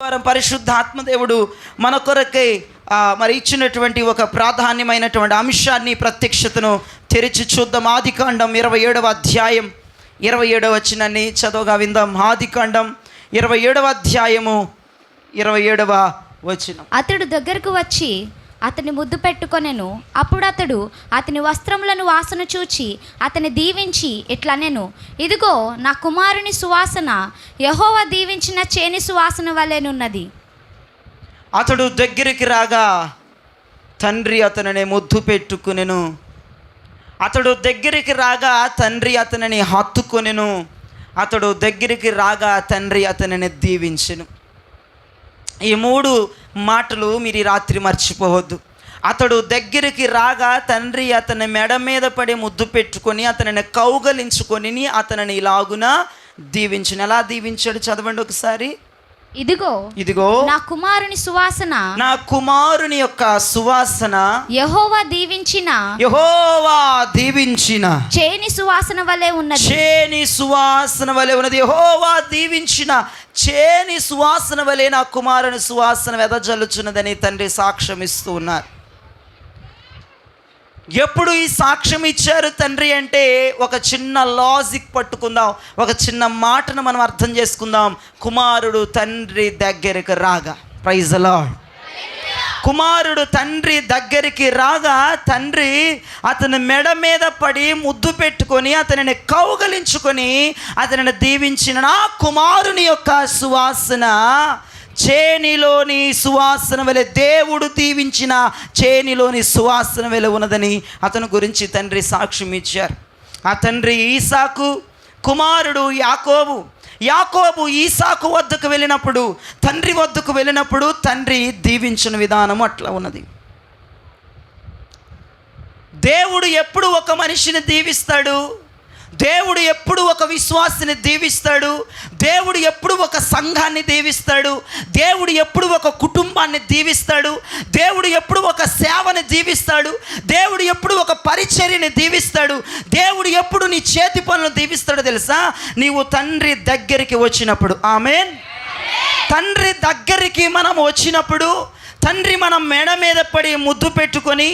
పరిశుద్ధ ఆత్మదేవుడు మన కొరకై మరి ఇచ్చినటువంటి ఒక ప్రాధాన్యమైనటువంటి అంశాన్ని ప్రత్యక్షతను తెరిచి చూద్దాం. ఆదికాండం 27వ అధ్యాయం 27వ వచనాన్ని చదవగా విందాం. ఆదికాండం 27వ అధ్యాయము 27వ వచనం. అతడు దగ్గరకు వచ్చి అతని ముద్దు పెట్టుకొనెను. అప్పుడు అతడు అతని వస్త్రములను వాసన చూచి అతని దీవించి ఇట్లనెను, ఇదిగో నా కుమారుని సువాసన యెహోవా దీవించిన చేని సువాసన వలెనున్నది. అతడు దగ్గరికి రాగా తండ్రి అతనిని ముద్దు పెట్టుకునెను. అతడు దగ్గరికి రాగా తండ్రి అతనిని హత్తుకొనెను. అతడు దగ్గరికి రాగా తండ్రి అతనిని దీవించెను. ఈ మూడు మాటలు మీరు రాత్రి మర్చిపోవద్దు. అతడు దగ్గరికి రాగా తండ్రి అతని మెడ మీద పడి ముద్దు పెట్టుకొని అతనిని కౌగలించుకొని అతనిని ఇలాగున దీవించును. ఎలా దీవించాడు చదవండి ఒకసారి. ఇదిగో నా కుమారుని సువాసన, నా కుమారుని యొక్క సువాసన యెహోవా దీవించిన చేని సువాసన వలె ఉన్నది. చేని సువాసన వలె ఉన్నది. యెహోవా దీవించిన చేని సువాసన వలె నా కుమారుని సువాసన వెదజల్లుచున్నదని తండ్రి సాక్ష్యం ఇస్తూ ఉన్నారు. ఎప్పుడు ఈ సాక్ష్యం ఇచ్చారు తండ్రి అంటే ఒక చిన్న లాజిక్ పట్టుకుందాం, ఒక చిన్న మాటను మనం అర్థం చేసుకుందాం. కుమారుడు తండ్రి దగ్గరికి రాగా, ప్రైజ్ ది లార్డ్, కుమారుడు తండ్రి దగ్గరికి రాగా తండ్రి అతని మెడ మీద పడి ముద్దు పెట్టుకొని అతనిని కౌగలించుకొని అతనిని దీవించిన నా కుమారుని యొక్క సువాసన చేనిలోని సువాసన వలె, దేవుడు దీవించిన చేనిలోని సువాసన వలె ఉన్నదని అతని గురించి తండ్రి సాక్ష్యం ఇచ్చారు. ఆ తండ్రి ఈసాకు, కుమారుడు యాకోబు ఈసాకు వద్దకు వెళ్ళినప్పుడు, తండ్రి వద్దకు వెళ్ళినప్పుడు తండ్రి దీవించిన విధానం అట్లా ఉన్నది. దేవుడు ఎప్పుడు ఒక మనిషిని దీవిస్తాడు, దేవుడు ఎప్పుడు ఒక విశ్వాసిని దీవిస్తాడు, దేవుడు ఎప్పుడు ఒక సంఘాన్ని దీవిస్తాడు, దేవుడు ఎప్పుడు ఒక కుటుంబాన్ని దీవిస్తాడు, దేవుడు ఎప్పుడు ఒక సేవని దీవిస్తాడు, దేవుడు ఎప్పుడు ఒక పరిచర్యని దీవిస్తాడు, దేవుడు ఎప్పుడు నీ చేతి పనులను దీవిస్తాడో తెలుసా? నీవు తండ్రి దగ్గరికి వచ్చినప్పుడు. ఆమేన్. తండ్రి దగ్గరికి మనం వచ్చినప్పుడు, తండ్రి మనం మెడ మీద పడి ముద్దు పెట్టుకొని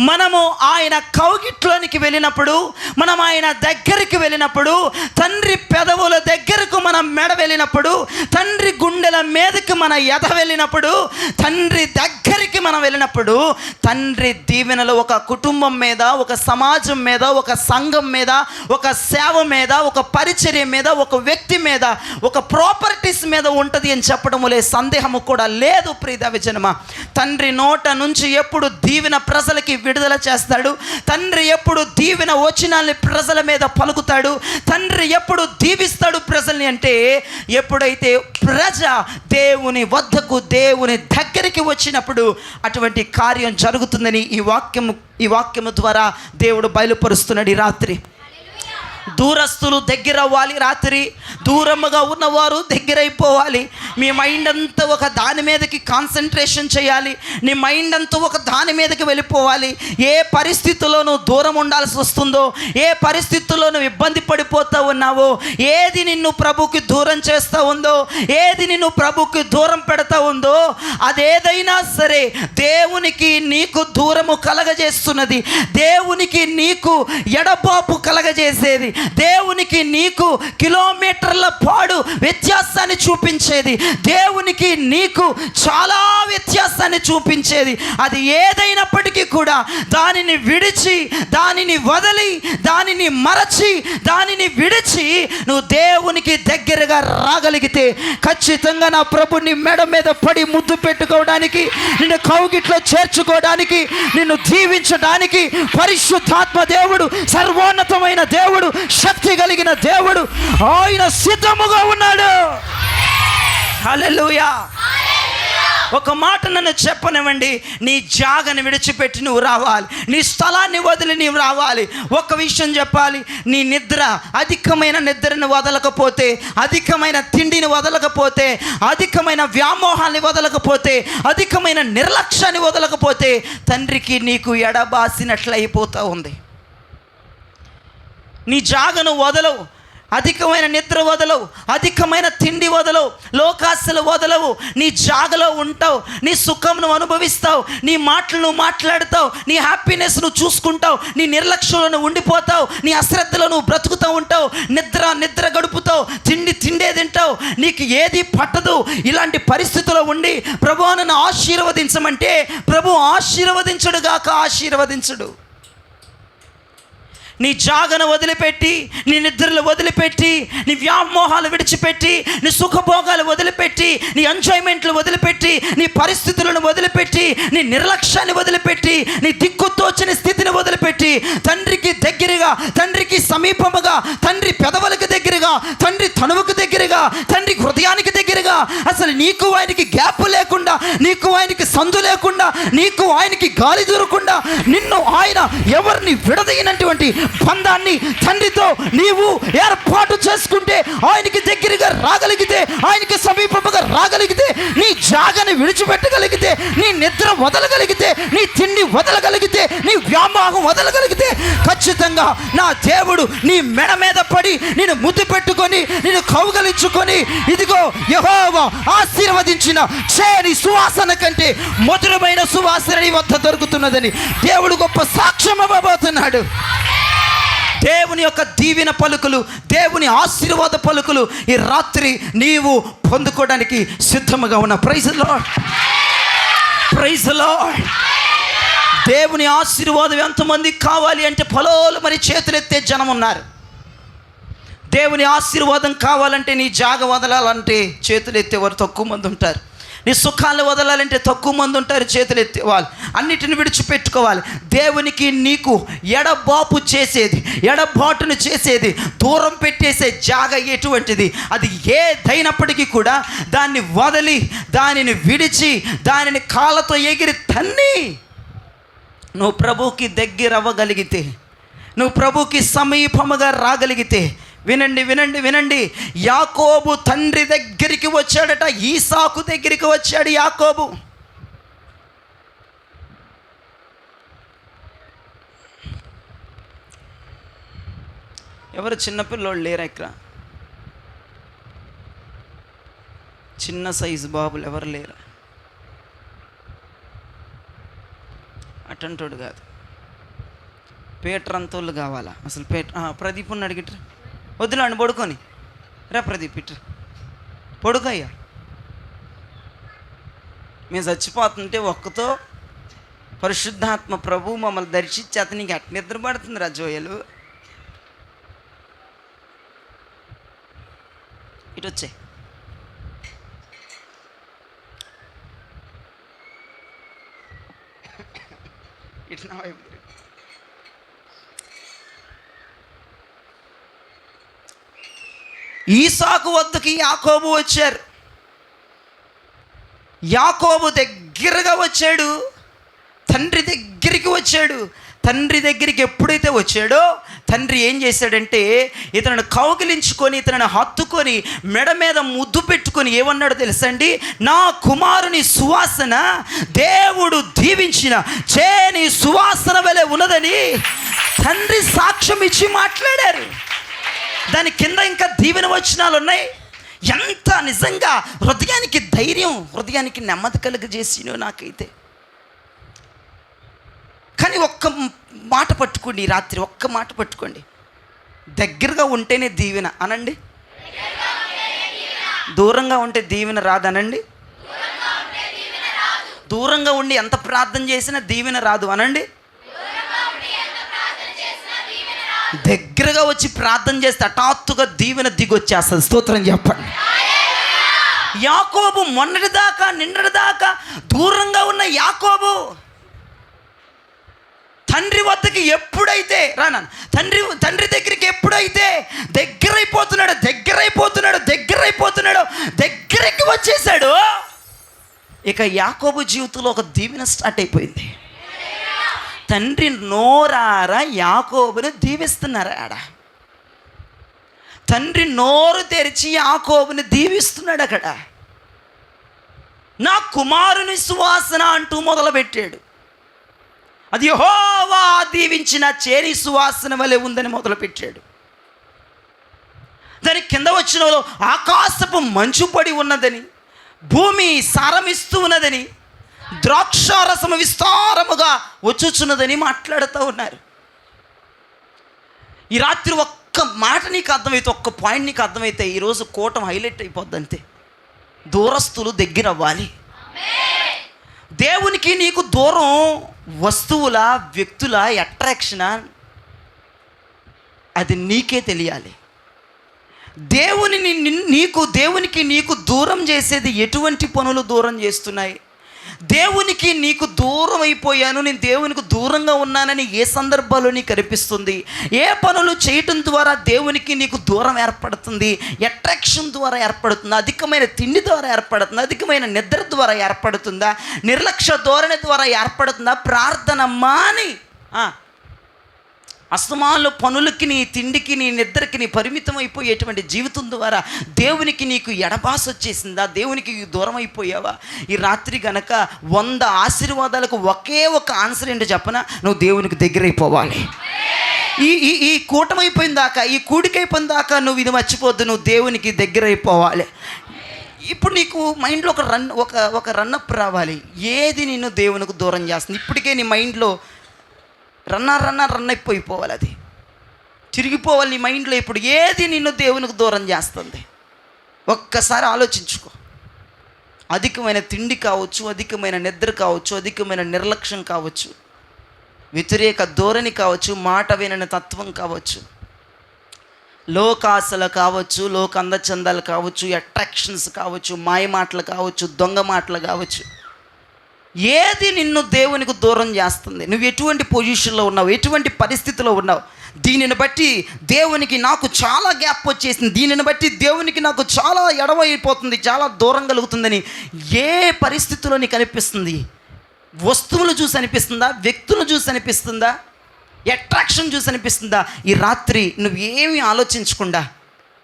మనము ఆయన కౌగిట్లోనికి వెళ్ళినప్పుడు, మనం ఆయన దగ్గరికి వెళ్ళినప్పుడు, తండ్రి పెదవుల దగ్గరకు మనం మెడ వెళ్ళినప్పుడు, తండ్రి గుండెల మీదకి మన ఎద వెళ్ళినప్పుడు, తండ్రి దగ్గరికి మనం వెళ్ళినప్పుడు తండ్రి దీవెనలు ఒక కుటుంబం మీద, ఒక సమాజం మీద, ఒక సంఘం మీద, ఒక సేవ మీద, ఒక పరిచర్య మీద, ఒక వ్యక్తి మీద, ఒక ప్రాపర్టీస్ మీద ఉంటుంది అని చెప్పడము లే సందేహము కూడా లేదు. ప్రియ విజనమా, తండ్రి నోట నుంచి ఎప్పుడు దీవెన ప్రజలకి విడుదల చేస్తాడు, తండ్రి ఎప్పుడు దీవెన వచనాల్ని ప్రజల మీద పలుకుతాడు, తండ్రి ఎప్పుడు దీవిస్తాడు ప్రజల్ని అంటే ఎప్పుడైతే ప్రజ దేవుని వద్దకు, దేవుని దగ్గరికి వచ్చినప్పుడు అటువంటి కార్యం జరుగుతుందని ఈ వాక్యము ద్వారా దేవుడు బయలుపరుస్తున్నాడు. ఈ రాత్రి దూరస్తులు దగ్గర అవ్వాలి, రాత్రి దూరముగా ఉన్నవారు దగ్గర అయిపోవాలి. మీ మైండ్ అంతా ఒక దాని మీదకి కాన్సన్ట్రేషన్ చేయాలి, నీ మైండ్ అంతా ఒక దాని మీదకి వెళ్ళిపోవాలి. ఏ పరిస్థితుల్లోనూ దూరం ఉండాల్సి వస్తుందో, ఏ పరిస్థితుల్లోనూ ఇబ్బంది పడిపోతూ ఉన్నావో, ఏది నిన్ను ప్రభుకి దూరం చేస్తూ ఉందో, ఏది నిన్ను ప్రభుకి దూరం పెడతా ఉందో, అదేదైనా సరే దేవునికి నీకు దూరము కలగజేస్తున్నది, దేవునికి నీకు ఎడబాపు కలగజేసేది, దేవునికి నీకు కిలోమీటర్ల పాడు వ్యత్యాసాన్ని చూపించేది, దేవునికి నీకు చాలా వ్యత్యాసాన్ని చూపించేది, అది ఏదైనప్పటికీ కూడా దానిని విడిచి, దానిని వదిలి, దానిని మరచి, దానిని విడిచి నువ్వు దేవునికి దగ్గరగా రాగలిగితే ఖచ్చితంగా నా ప్రభు నీ మెడ మీద పడి ముద్దు పెట్టుకోవడానికి, నిన్ను కౌగిట్లో చేర్చుకోవడానికి, నిన్ను దీవించడానికి పరిశుద్ధాత్మ దేవుడు, సర్వోన్నతమైన దేవుడు, శక్తి కలిగిన దేవుడు ఆయన సిద్ధముగా ఉన్నాడు. హల్లెలూయా. ఒక మాట నన్ను చెప్పనివ్వండి, నీ జాగని విడిచిపెట్టి నువ్వు రావాలి, నీ స్థలాన్ని వదిలి నీవు రావాలి. ఒక విషయం చెప్పాలి, నీ నిద్ర, అధికమైన నిద్రను వదలకపోతే, అధికమైన తిండిని వదలకపోతే, అధికమైన వ్యామోహాన్ని వదలకపోతే, అధికమైన నిర్లక్ష్యాన్ని వదలకపోతే తండ్రికి నీకు ఎడబాసినట్లయిపోతూ ఉంది. నీ జాగను వదలవు, అధికమైన నిద్ర వదలవు, అధికమైన తిండి వదలవు, లోకాశలు వదలవు, నీ జాగలో ఉంటావు, నీ సుఖంను అనుభవిస్తావు, నీ మాటలను మాట్లాడతావు, నీ హ్యాపీనెస్ నువ్వు చూసుకుంటావు, నీ నిర్లక్ష్యంలో ఉండిపోతావు, నీ అశ్రద్ధలో నువ్వు బ్రతుకుతూ ఉంటావు, నిద్ర గడుపుతావు, తిండే తింటావు, నీకు ఏది పట్టదు. ఇలాంటి పరిస్థితుల్లో ఉండి ప్రభువా నన్ను ఆశీర్వదించమంటే ప్రభు ఆశీర్వదించడు గాక ఆశీర్వదించడు. నీ జాగను వదిలిపెట్టి, నీ నిద్రలు వదిలిపెట్టి, నీ వ్యామోహాలు విడిచిపెట్టి, నీ సుఖభోగాలు వదిలిపెట్టి, నీ ఎంజాయ్మెంట్లు వదిలిపెట్టి, నీ పరిస్థితులను వదిలిపెట్టి, నీ నిర్లక్ష్యాన్ని వదిలిపెట్టి, నీ దిక్కుతోచని స్థితిని వదిలిపెట్టి, తండ్రికి దగ్గరగా, తండ్రికి సమీపముగా, తండ్రి పెదవులకు దగ్గరగా, తండ్రి తనువుకు దగ్గరగా, తండ్రి హృదయానికి దగ్గరగా, అసలు నీకు ఆయనకి గ్యాప్ లేకుండా, నీకు ఆయనకి సందు లేకుండా, నీకు ఆయనకి గాలి దొరకకుండా, నిన్ను ఆయన ఎవరిని విడదీయనటువంటి బంధాన్ని తండ్రితో నీవు ఏర్పాటు చేసుకుంటే, ఆయనకి దగ్గరగా రాగలిగితే, ఆయనకి సమీపముగా రాగలిగితే, నీ జాగని విడిచిపెట్టగలిగితే, నీ నిద్ర వదలగలిగితే, నీ తిండి వదలగలిగితే, నీ వ్యామోహం వదలగలిగితే, ఖచ్చితంగా నా దేవుడు నీ మెడ మీద పడి నేను ముద్దు పెట్టుకొని నేను కౌగలించుకొని, ఇదిగో యెహోవా ఆశీర్వదించిన చేని సువాసన కంటే మధురమైన సువాసన నీ వద్ద దొరుకుతున్నదని దేవుడు గొప్ప సాక్ష్యం ఇవ్వబోతున్నాడు. దేవుని యొక్క దీవెన పలుకులు, దేవుని ఆశీర్వాద పలుకులు ఈ రాత్రి నీవు పొందుకోవడానికి సిద్ధముగా ఉన్న. Praise lord, praise lord. దేవుని ఆశీర్వాదం ఎంతమందికి కావాలి అంటే పొలాలు మరి చేతులెత్తే జనం ఉన్నారు. దేవుని ఆశీర్వాదం కావాలంటే, నీ జాగ వదలాలంటే చేతులెత్తేవారు తక్కువ మంది ఉంటారు. నీ సుఖాలు వదలాలంటే తక్కువ మంది ఉంటారు చేతులు ఎత్తేవాళ్ళు. అన్నిటిని విడిచిపెట్టుకోవాలి. దేవునికి నీకు ఎడబాటు చేసేది, దూరం పెట్టేసే జాగ ఎటువంటిది, అది ఏదైనప్పటికీ కూడా దాన్ని వదిలి, దానిని విడిచి, దానిని కాళ్ళతో ఎగిరి తన్ని నువ్వు ప్రభువుకి దగ్గర అవ్వగలిగితే, నువ్వు ప్రభువుకి సమీపముగా రాగలిగితే, వినండి. యాకోబు తండ్రి దగ్గరికి వచ్చాడట, ఈసాకు దగ్గరికి వచ్చాడు యాకోబు. ఎవరు చిన్నపిల్లోళ్ళు లేరా ఇక్కడ? చిన్న సైజు బాబులు ఎవరు లేరా? అటంటోడు కాదు, పేటరంతోళ్ళు కావాలా? అసలు ప్రదీప్ ఉన్న అడిగిట్రా, వద్దులాండి పడుకొని రా ప్రదీప్, ఇట్రా పడుకోయ్యా. మేము చచ్చిపోతుంటే ఒక్కతో పరిశుద్ధాత్మ ప్రభు మమ్మల్ని దర్శించి అతనికి అట్ నిద్ర పడుతుంది రా జోయలు. ఇటు వచ్చే ఇటు నా వైపు. ఈసాకు వద్దకి యాకోబు వచ్చారు. యాకోబు దగ్గరగా వచ్చాడు, తండ్రి దగ్గరికి వచ్చాడు. తండ్రి దగ్గరికి ఎప్పుడైతే వచ్చాడో, తండ్రి ఏం చేశాడంటే ఇతను కౌగిలించుకొని, ఇతను హత్తుకొని, మెడ మీద ముద్దు పెట్టుకొని ఏమన్నాడో తెలుసండి? నా కుమారుని సువాసన దేవుడు దీవించిన చేని సువాసన వలె ఉన్నదని తండ్రి సాక్ష్యం ఇచ్చి మాట్లాడారు. దాని కింద ఇంకా దీవెన వచనాలు ఉన్నాయి. ఎంత నిజంగా హృదయానికి ధైర్యం, హృదయానికి నెమ్మది కలుగజేసినో నాకైతే. కానీ ఒక్క మాట పట్టుకోండి, ఈ రాత్రి ఒక్క మాట పట్టుకోండి. దగ్గరగా ఉంటేనే దీవెన అనండి, దూరంగా ఉంటే దీవెన రాదనండి, దూరంగా ఉండి ఎంత ప్రార్థన చేసినా దీవెన రాదు అనండి, దగ్గరగా వచ్చి ప్రార్థన చేస్తే హఠాత్తుగా దీవెన దిగొచ్చేస్తుంది. స్తోత్రం చెప్పండి. యాకోబు నిన్నటిదాకా దూరంగా ఉన్న యాకోబు తండ్రి వద్దకి ఎప్పుడైతే తండ్రి దగ్గరికి ఎప్పుడైతే దగ్గరైపోతున్నాడో దగ్గరికి వచ్చేసాడు, ఇక యాకోబు జీవితంలో ఒక దీవెన స్టార్ట్ అయిపోయింది. తండ్రి నోరారా యాకోబుని దీవిస్తున్నారు. తండ్రి నోరు తెరిచి యాకోబుని దీవిస్తున్నాడు. అక్కడ నా కుమారుని సువాసన అంటూ మొదలుపెట్టాడు. అది యెహోవా దీవించిన చేని సువాసన వలె ఉందని మొదలుపెట్టాడు. దాని కింద వచ్చిన ఆకాశపు మంచు పడి ఉన్నదని, భూమి సారమిస్తూ ఉన్నదని, ద్రాక్షారసము విస్తారముగా వచ్చుచున్నదని మాట్లాడుతూ ఉన్నారు. ఈ రాత్రి ఒక్క మాట నీకు అర్థమైతే, ఒక్క పాయింట్ నీకు అర్థమైతే ఈరోజు కూటం హైలైట్ అయిపోద్ది అంతే. దూరస్తులు దగ్గర అవ్వాలి. దేవునికి నీకు దూరం వస్తువుల, వ్యక్తుల అట్రాక్షనా, అది నీకే తెలియాలి. దేవునికి నీకు దూరం చేసేది ఎటువంటి పనులు దూరం చేస్తున్నాయి? దేవునికి నీకు దూరం అయిపోయాను, నేను దేవునికి దూరంగా ఉన్నానని ఏ సందర్భాల్లో నీకు అనిపిస్తుంది? ఏ పనులు చేయటం ద్వారా దేవునికి నీకు దూరం ఏర్పడుతుంది? అట్రాక్షన్ ద్వారా ఏర్పడుతుందా? అధికమైన తిండి ద్వారా ఏర్పడుతుందా? అధికమైన నిద్ర ద్వారా ఏర్పడుతుందా? నిర్లక్ష్య ధోరణి ద్వారా ఏర్పడుతుందా? ప్రార్థన మాని అస్తమాలు పనులకి, నీ తిండికి, నీ నిద్రకి నీ పరిమితం అయిపోయేటువంటి జీవితం ద్వారా దేవునికి నీకు ఎడబాస వచ్చేసిందా? దేవునికి దూరం అయిపోయావా? ఈ రాత్రి గనక 100 ఆశీర్వాదాలకు ఒకే ఒక ఆన్సర్ ఏంటో చెప్పనా? నువ్వు దేవునికి దగ్గర అయిపోవాలి. ఈ కూటమైపోయిన దాకా, ఈ కూడికైపోయిన దాకా నువ్వు ఇది మర్చిపోద్దు, నువ్వు దేవునికి దగ్గర అయిపోవాలి. ఇప్పుడు నీకు మైండ్లో ఒక రన్నప్ రావాలి. ఏది నిన్ను దేవునికి దూరం చేస్తుంది? ఇప్పటికే నీ మైండ్లో రన్ అయిపోవాలి, అది తిరిగిపోవాలి నీ మైండ్లో. ఇప్పుడు ఏది నిన్ను దేవునికి దూరం చేస్తుంది? ఒక్కసారి ఆలోచించుకో. అధికమైన తిండి కావచ్చు, అధికమైన నిద్ర కావచ్చు, అధికమైన నిర్లక్ష్యం కావచ్చు, వ్యతిరేక ధోరణి కావచ్చు, మాట వినని తత్వం కావచ్చు, లోకాశలు కావచ్చు, లోక అందచందాలు కావచ్చు, అట్రాక్షన్స్ కావచ్చు, మాయ మాటలు కావచ్చు, దొంగ మాటలు కావచ్చు. ఏది నిన్ను దేవునికి దూరం చేస్తుంది? నువ్వు ఎటువంటి పొజిషన్లో ఉన్నావు, ఎటువంటి పరిస్థితిలో ఉన్నావు? దీనిని బట్టి దేవునికి నాకు చాలా గ్యాప్ వచ్చేసింది, దీనిని బట్టి దేవునికి నాకు చాలా ఎడవైపోతుంది, చాలా దూరం కలుగుతుందని ఏ పరిస్థితిలో నీకు అనిపిస్తుంది? వస్తువులు చూసి అనిపిస్తుందా? వ్యక్తులు చూసి అనిపిస్తుందా? అట్రాక్షన్ చూసి అనిపిస్తుందా? ఈ రాత్రి నువ్వు ఏమీ ఆలోచించకుండా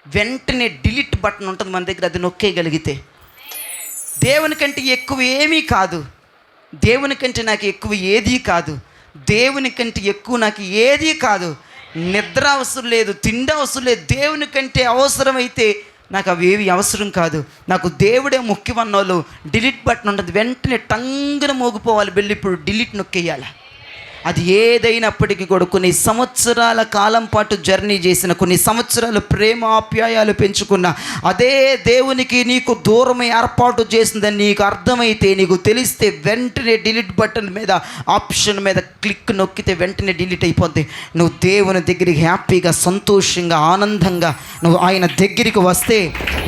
వెంటనే డిలీట్ బటన్ ఉంటుంది మన దగ్గర, అది నొక్కేయగలిగితే దేవునికంటే ఎక్కువ ఏమీ కాదు, దేవునికంటే నాకు ఎక్కువ ఏదీ కాదు, దేవునికంటే ఎక్కువ నాకు ఏదీ కాదు. నిద్ర అవసరం లేదు, తిండి అవసరం లేదు, దేవునికంటే అవసరమైతే నాకు అవి ఏవి అవసరం కాదు, నాకు దేవుడే ముఖ్యమన్న వాళ్ళు డిలీట్ బటన్ ఉంటుంది, వెంటనే టంగున మోగిపోవాలి, వెళ్ళి ఇప్పుడు డిలీట్ నొక్కేయాలి. అది ఏదైనప్పటికీ కూడా కొన్ని సంవత్సరాల కాలం పాటు జర్నీ చేసిన, కొన్ని సంవత్సరాలు ప్రేమ ఆప్యాయాలు పెంచుకున్న అదే దేవునికి నీకు దూరం ఏర్పాటు చేసిందని నీకు అర్థమైతే, నీకు తెలిస్తే వెంటనే డిలీట్ బటన్ మీద, ఆప్షన్ మీద క్లిక్ నొక్కితే వెంటనే డిలీట్ అయిపోద్ది. నువ్వు దేవుని దగ్గరికి హ్యాపీగా, సంతోషంగా, ఆనందంగా నువ్వు ఆయన దగ్గరికి వస్తే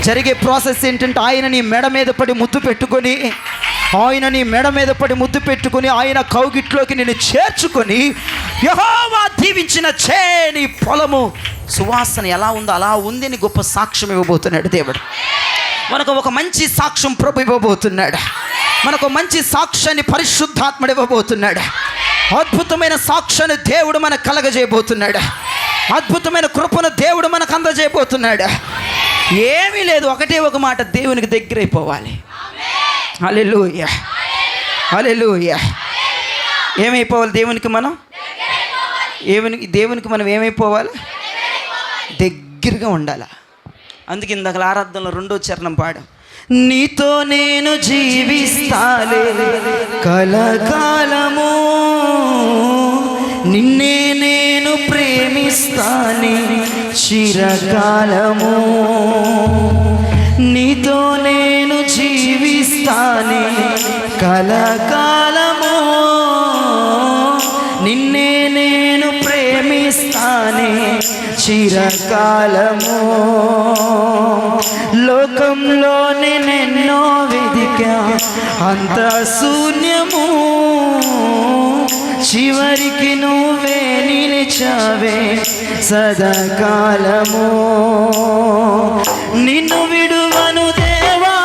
జరిగే ప్రాసెస్ ఏంటంటే, ఆయన నీ మెడ మీద పడి ముద్దు పెట్టుకొని, ఆయన కౌగిట్లోకి నేను చేర్చుకొని, యెహోవా దీవించిన చేని పొలము సువాసన ఎలా ఉందో అలా ఉంది అని గొప్ప సాక్ష్యం ఇవ్వబోతున్నాడు దేవుడు. మనకు ఒక మంచి సాక్ష్యం ప్రభు ఇవ్వబోతున్నాడు. మనకు మంచి సాక్ష్యాన్ని పరిశుద్ధాత్ముడు ఇవ్వబోతున్నాడు. అద్భుతమైన సాక్ష్యాన్ని దేవుడు మనకు కలగజేయబోతున్నాడు. అద్భుతమైన కృపను దేవుడు మనకు అందజేయబోతున్నాడు. ఏమీ లేదు, ఒకటే ఒక మాట, దేవునికి దగ్గర అయిపోవాలి. హల్లెలూయా, హల్లెలూయా. ఏమైపోవాలి? దేవునికి మనం ఏమైపోవాలి? దగ్గరగా ఉండాలి. అందుకే ఇందాక ఆరాధనలో 2వ చరణం పాడాం. నీతో నేను జీవిస్తాలే కలకాలము, నిన్నే నేను ప్రేమిస్తానే చిరకాలము, నీతో నేను జీవిస్తానే కలకాలము, నిన్నే నేను ప్రేమిస్తానే చిరకాలము. లోకంలో నేనెన్నో వెదికా అంత శూన్యము, చివరికి నువ్వే నిలిచావే సదాకాలము. నిన్ను విడువను దేవా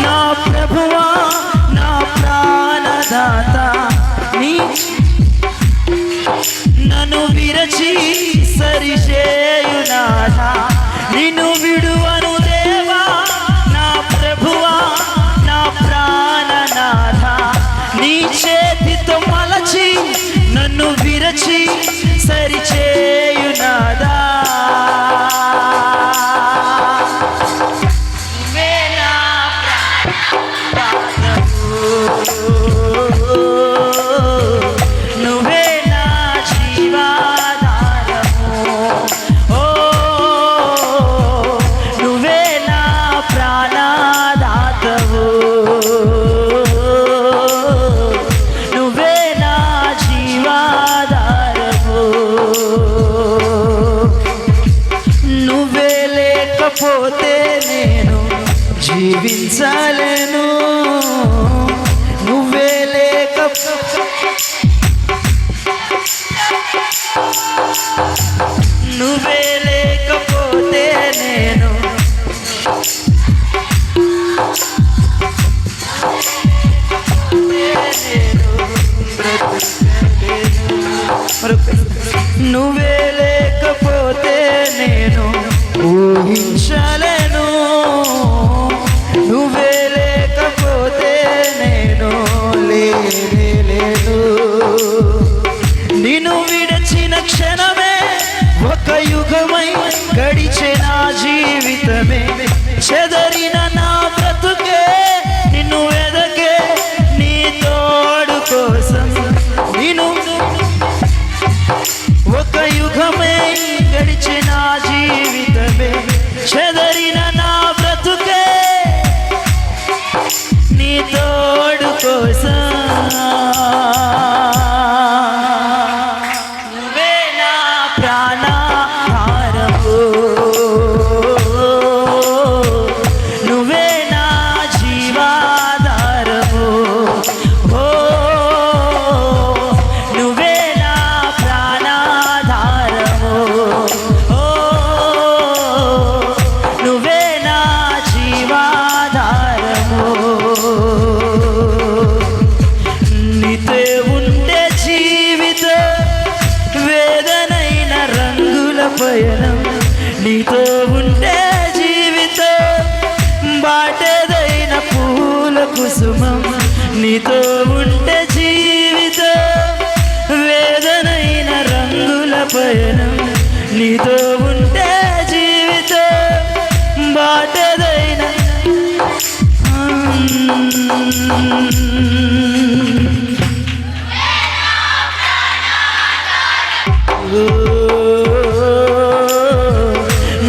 నా ప్రభువా, నా ప్రాణదాత, నన్ను విరచి సరిచేయునాథా. నిన్ను విడువను దేవా నా ప్రభువా, నా ప్రాణనాథ, నీ చేతితో మలచి నన్ను విరచి సరిచేయునాథా. నువ్వే నా జీవాధారము, ఓ నువ్వే నా ప్రాణదాతవు, నువ్వే నా జీవాధారము. నువ్వే లేకపోతే నేను జీవించలేను, నువ్వే నువ్వే లేకపోతే నేను నువ్వే లేకపోతే నేను ఊహించలేను, నువ్వే లేకపోతే నేను లేను. నిన్ను విడచిన క్షణమే ఒక యుగమై గడిచిన జీవితమే, చెదరిన నా బ్రతుకే నిన్ను వెదకే నీ తోడు కోసం. నిన్ను ఒక యుగమే గడిచిన జీవితమే, చెదరిన నా బ్రతుకే నీ తోడు కోసం. నువ్వే నా ప్రాణాధారము, నువ్వే నా జీవాధారము, ఓ నువ్వే నా ప్రాణాధారము, ఓ నువ్వే నా జీవాధారము. నీతో ఉండే జీవిత వేదనైన రంగుల పయనం, నీతో ఉండే జీవిత బాటదైన పూల కుసుమం, నీతో ఉండే జీవిత వేదనైన రంగుల పయనం, నీతో ఉండే జీవిత బాటదైన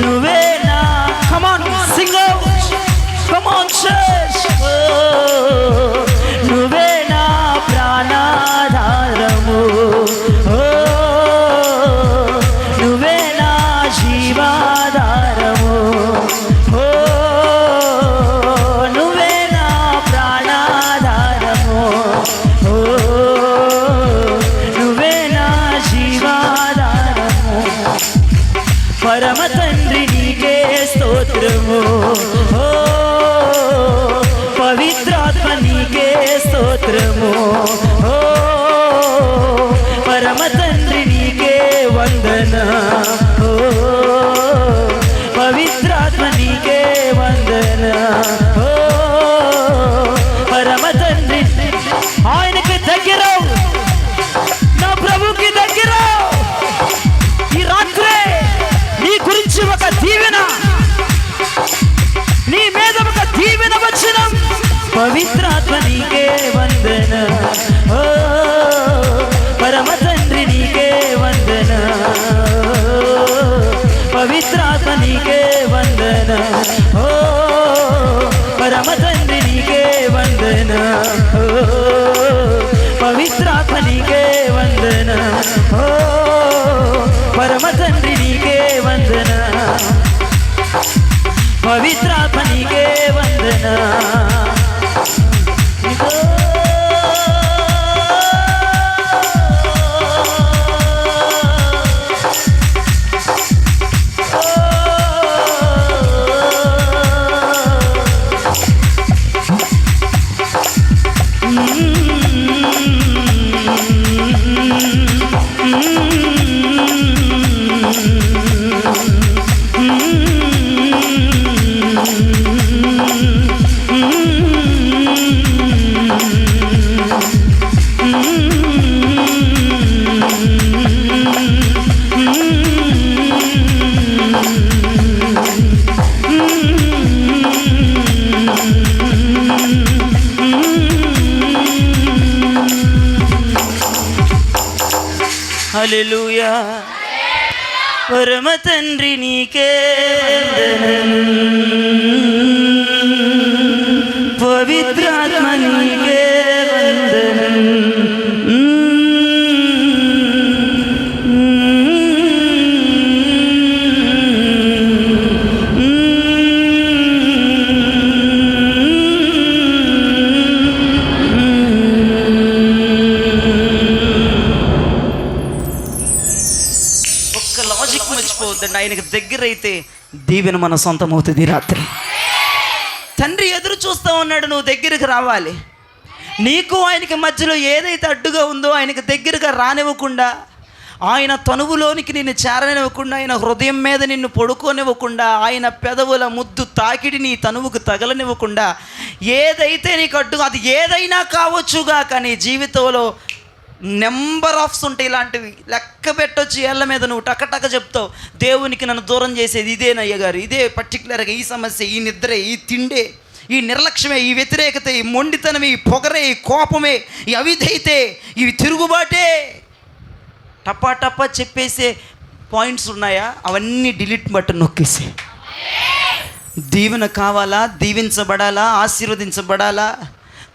నువ్వే నా come on sing out, come on church, నువ్వే నా ప్రాణాధారము, ఓ నువ్వే నా జీవాధారము, ఓ నువ్వే నా ప్రాణాధారము, ఓ నువ్వే నా జీవాధారము. పరమ తండ్రి నీకే స్తోత్రము, ఓ పవిత్రాత్మ నీకే స్తోత్రము, ఓ పరమ తండ్రి నీకే వందన, ఓ పవిత్రాత్మ నీకే వందన, ఓ పరమ తండ్రి. ఆయనకి దగ్గర, నా ప్రభుకి దగ్గర. ఈ రాత్రే నీ గురించి ఒక దీవెన, నీ మీద ఒక దీవెన వచ్చిన. పవిత్రాత్మ నీకే వందన, ఓ పరమ తండ్రి నీకే వందన, పవిత్రాత్మ నీకే వందన, ఓ పరమ తండ్రి నీకే వందన, ఓ పవిత్రాత్మ నీకే వందన, ఓ పరమ తండ్రి నీకే వందన, పవిత్రాత్మ నీకే వందన. హల్లెలూయా. పరమ తండ్రి నీకే వందనం, పవిత్రాత్మ నీకే వందనం. ఒక్క లాజిక్ మర్చిపోవద్దండి. ఆయనకు దగ్గర అయితే దీవెన మన సొంతం అవుతుంది. రాత్రి తండ్రి ఎదురు చూస్తూ ఉన్నాడు, నువ్వు దగ్గరికి రావాలి. నీకు ఆయనకి మధ్యలో ఏదైతే అడ్డుగా ఉందో ఆయనకి దగ్గరగా రానివ్వకుండా, ఆయన తనువులోనికి నిన్ను చేరనివ్వకుండా, ఆయన హృదయం మీద నిన్ను పడుకోనివ్వకుండా, ఆయన పెదవుల ముద్దు తాకిడి నీ తనువుకు తగలనివ్వకుండా, ఏదైతే నీకు అడ్డుగా, అది ఏదైనా కావచ్చుగా, కానీ జీవితంలో నెంబర్ ఆఫ్స్ ఉంటాయి. ఇలాంటివి లెక్క పెట్టొచ్చు ఏళ్ళ మీద. నువ్వు టకటక చెప్తావు, దేవునికి నన్ను దూరం చేసేది ఇదేనయ్య గారు, ఇదే పర్టికులర్గా ఈ సమస్య, ఈ నిద్రే, ఈ తిండే, ఈ నిర్లక్ష్యమే, ఈ వ్యతిరేకత, ఈ మొండితనమే, ఈ పొగరే, ఈ కోపమే, ఈ అవిధైతే, ఇవి తిరుగుబాటే, టపా టపా చెప్పేసే పాయింట్స్ ఉన్నాయా? అవన్నీ డిలీట్ బటన్ నొక్కేసి. దీవెన కావాలా? దీవించబడాలా? ఆశీర్వదించబడాలా?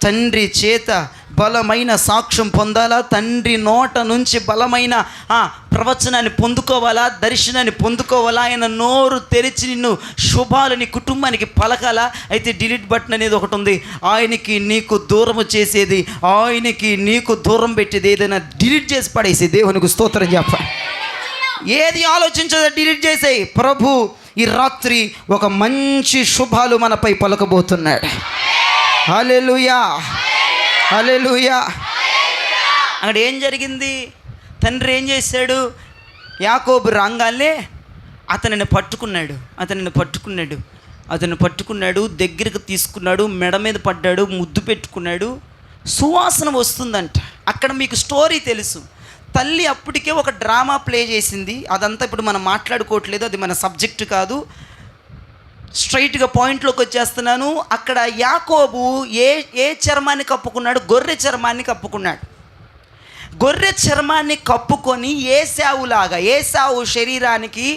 తండ్రి చేత బలమైన సాక్ష్యం పొందాలా? తండ్రి నోట నుంచి బలమైన ప్రవచనాన్ని పొందుకోవాలా? దర్శనాన్ని పొందుకోవాలా? ఆయన నోరు తెరిచి నిన్ను శుభాలని కుటుంబానికి పలకాలా? అయితే డిలీట్ బటన్ అనేది ఒకటి ఉంది. ఆయనకి నీకు దూరము చేసేది, ఆయనకి నీకు దూరం పెట్టేది ఏదైనా డిలీట్ చేసి పడేసి దేవునికి స్తోత్రం చెప్పాలి. ఏది ఆలోచించదో డిలీట్ చేసేయి. ప్రభు ఈ రాత్రి ఒక మంచి శుభాలు మనపై పలకబోతున్నాడు. హల్లెలూయా, హల్లెలూయా. అక్కడ ఏం జరిగింది? తండ్రి ఏం చేశాడు? యాకోబు రాగానే అతనిని పట్టుకున్నాడు, దగ్గరికి తీసుకున్నాడు, మెడ మీద పడ్డాడు, ముద్దు పెట్టుకున్నాడు. సువాసన వస్తుందంట. అక్కడ మీకు స్టోరీ తెలుసు. తల్లి అప్పటికే ఒక డ్రామా ప్లే చేసింది. అదంతా ఇప్పుడు మనం మాట్లాడుకోవట్లేదు, అది మన సబ్జెక్టు కాదు. స్ట్రైట్గా పాయింట్లోకి వచ్చేస్తున్నాను. అక్కడ యాకోబు ఏ చర్మాన్ని కప్పుకున్నాడు? గొర్రె చర్మాన్ని కప్పుకున్నాడు. గొర్రె చర్మాన్ని కప్పుకొని ఏశావు శరీరానికి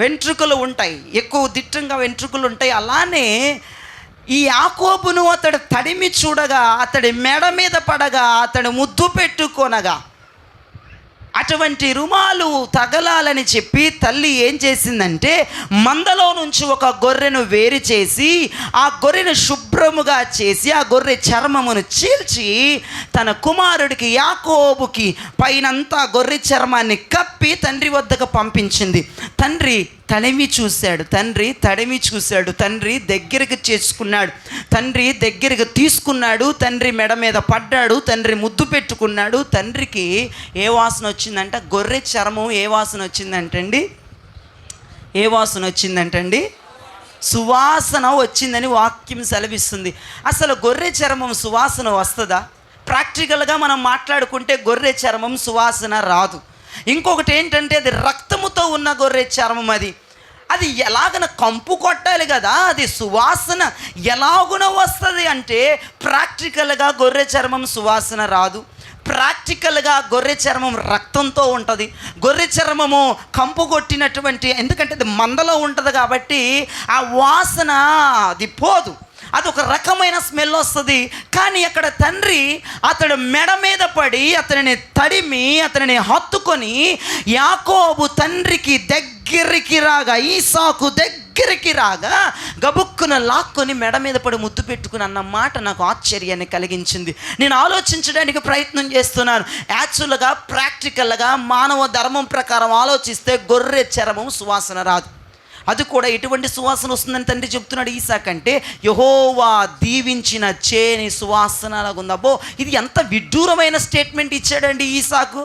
వెంట్రుకలు ఉంటాయి, ఎక్కువ దిట్టంగా వెంట్రుకలు ఉంటాయి. అలానే ఈ యాకోబును అతడు తడిమి చూడగా, అతడి మెడ మీద పడగా, అతడు ముద్దు పెట్టుకొనగా, అటువంటి రుమాలు తగలాలని చెప్పి తల్లి ఏం చేసిందంటే మందలో నుంచి ఒక గొర్రెను వేరు చేసి, ఆ గొర్రెను శుభ్రముగా చేసి, ఆ గొర్రె చర్మమును చీల్చి తన కుమారుడికి యాకోబుకి పైనంతా గొర్రె చర్మాన్ని కప్పి తండ్రి వద్దకు పంపించింది. తండ్రి తడిమి చూశాడు, తండ్రి దగ్గరికి చేసుకున్నాడు, తండ్రి దగ్గరికి తీసుకున్నాడు, తండ్రి మెడ మీద పడ్డాడు, తండ్రి ముద్దు పెట్టుకున్నాడు. తండ్రికి ఏ వాసన వచ్చిందంట? గొర్రె చర్మం ఏ వాసన వచ్చిందంటండి? సువాసన వచ్చిందని వాక్యం సెలవిస్తుంది. అసలు గొర్రె చర్మం సువాసన వస్తుందా? ప్రాక్టికల్గా మనం మాట్లాడుకుంటే గొర్రె చర్మం సువాసన రాదు. ఇంకొకటి ఏంటంటే అది రక్తముతో ఉన్న గొర్రె చర్మం. అది ఎలాగన కంపు కొట్టాలి కదా, అది సువాసన ఎలాగున వస్తుంది అంటే ప్రాక్టికల్గా గొర్రె చర్మం సువాసన రాదు. ప్రాక్టికల్గా గొర్రె చర్మం రక్తంతో ఉంటుంది. గొర్రె చర్మము కంపు కొట్టినటువంటి, ఎందుకంటే అది మందలో ఉంటుంది కాబట్టి ఆ వాసన అది పోదు, అదొక రకమైన స్మెల్ వస్తుంది. కానీ అక్కడ తండ్రి అతడు మెడ మీద పడి అతనిని తడిమి అతనిని హత్తుకొని యాకోబు తండ్రికి దగ్గరికి రాగా, ఈసాకు దగ్గరికి రాగా గబుక్కున లాక్కొని మెడ మీద పడి ముద్దు పెట్టుకుని అన్న మాట నాకు ఆశ్చర్యాన్ని కలిగించింది. నేను ఆలోచించడానికి ప్రయత్నం చేస్తున్నాను. యాక్చువల్గా ప్రాక్టికల్గా మానవ ధర్మం ప్రకారం ఆలోచిస్తే గొర్రె చర్మం సువాసన రాదు. అది కూడా ఎటువంటి సువాసన వస్తుందని తండ్రి చెప్తున్నాడు ఈసాకంటే, యెహోవా దీవించిన చేని సువాసన లాగుంది. అబ్బో, ఇది ఎంత విడ్డూరమైన స్టేట్మెంట్ ఇచ్చాడండి ఈసాకు.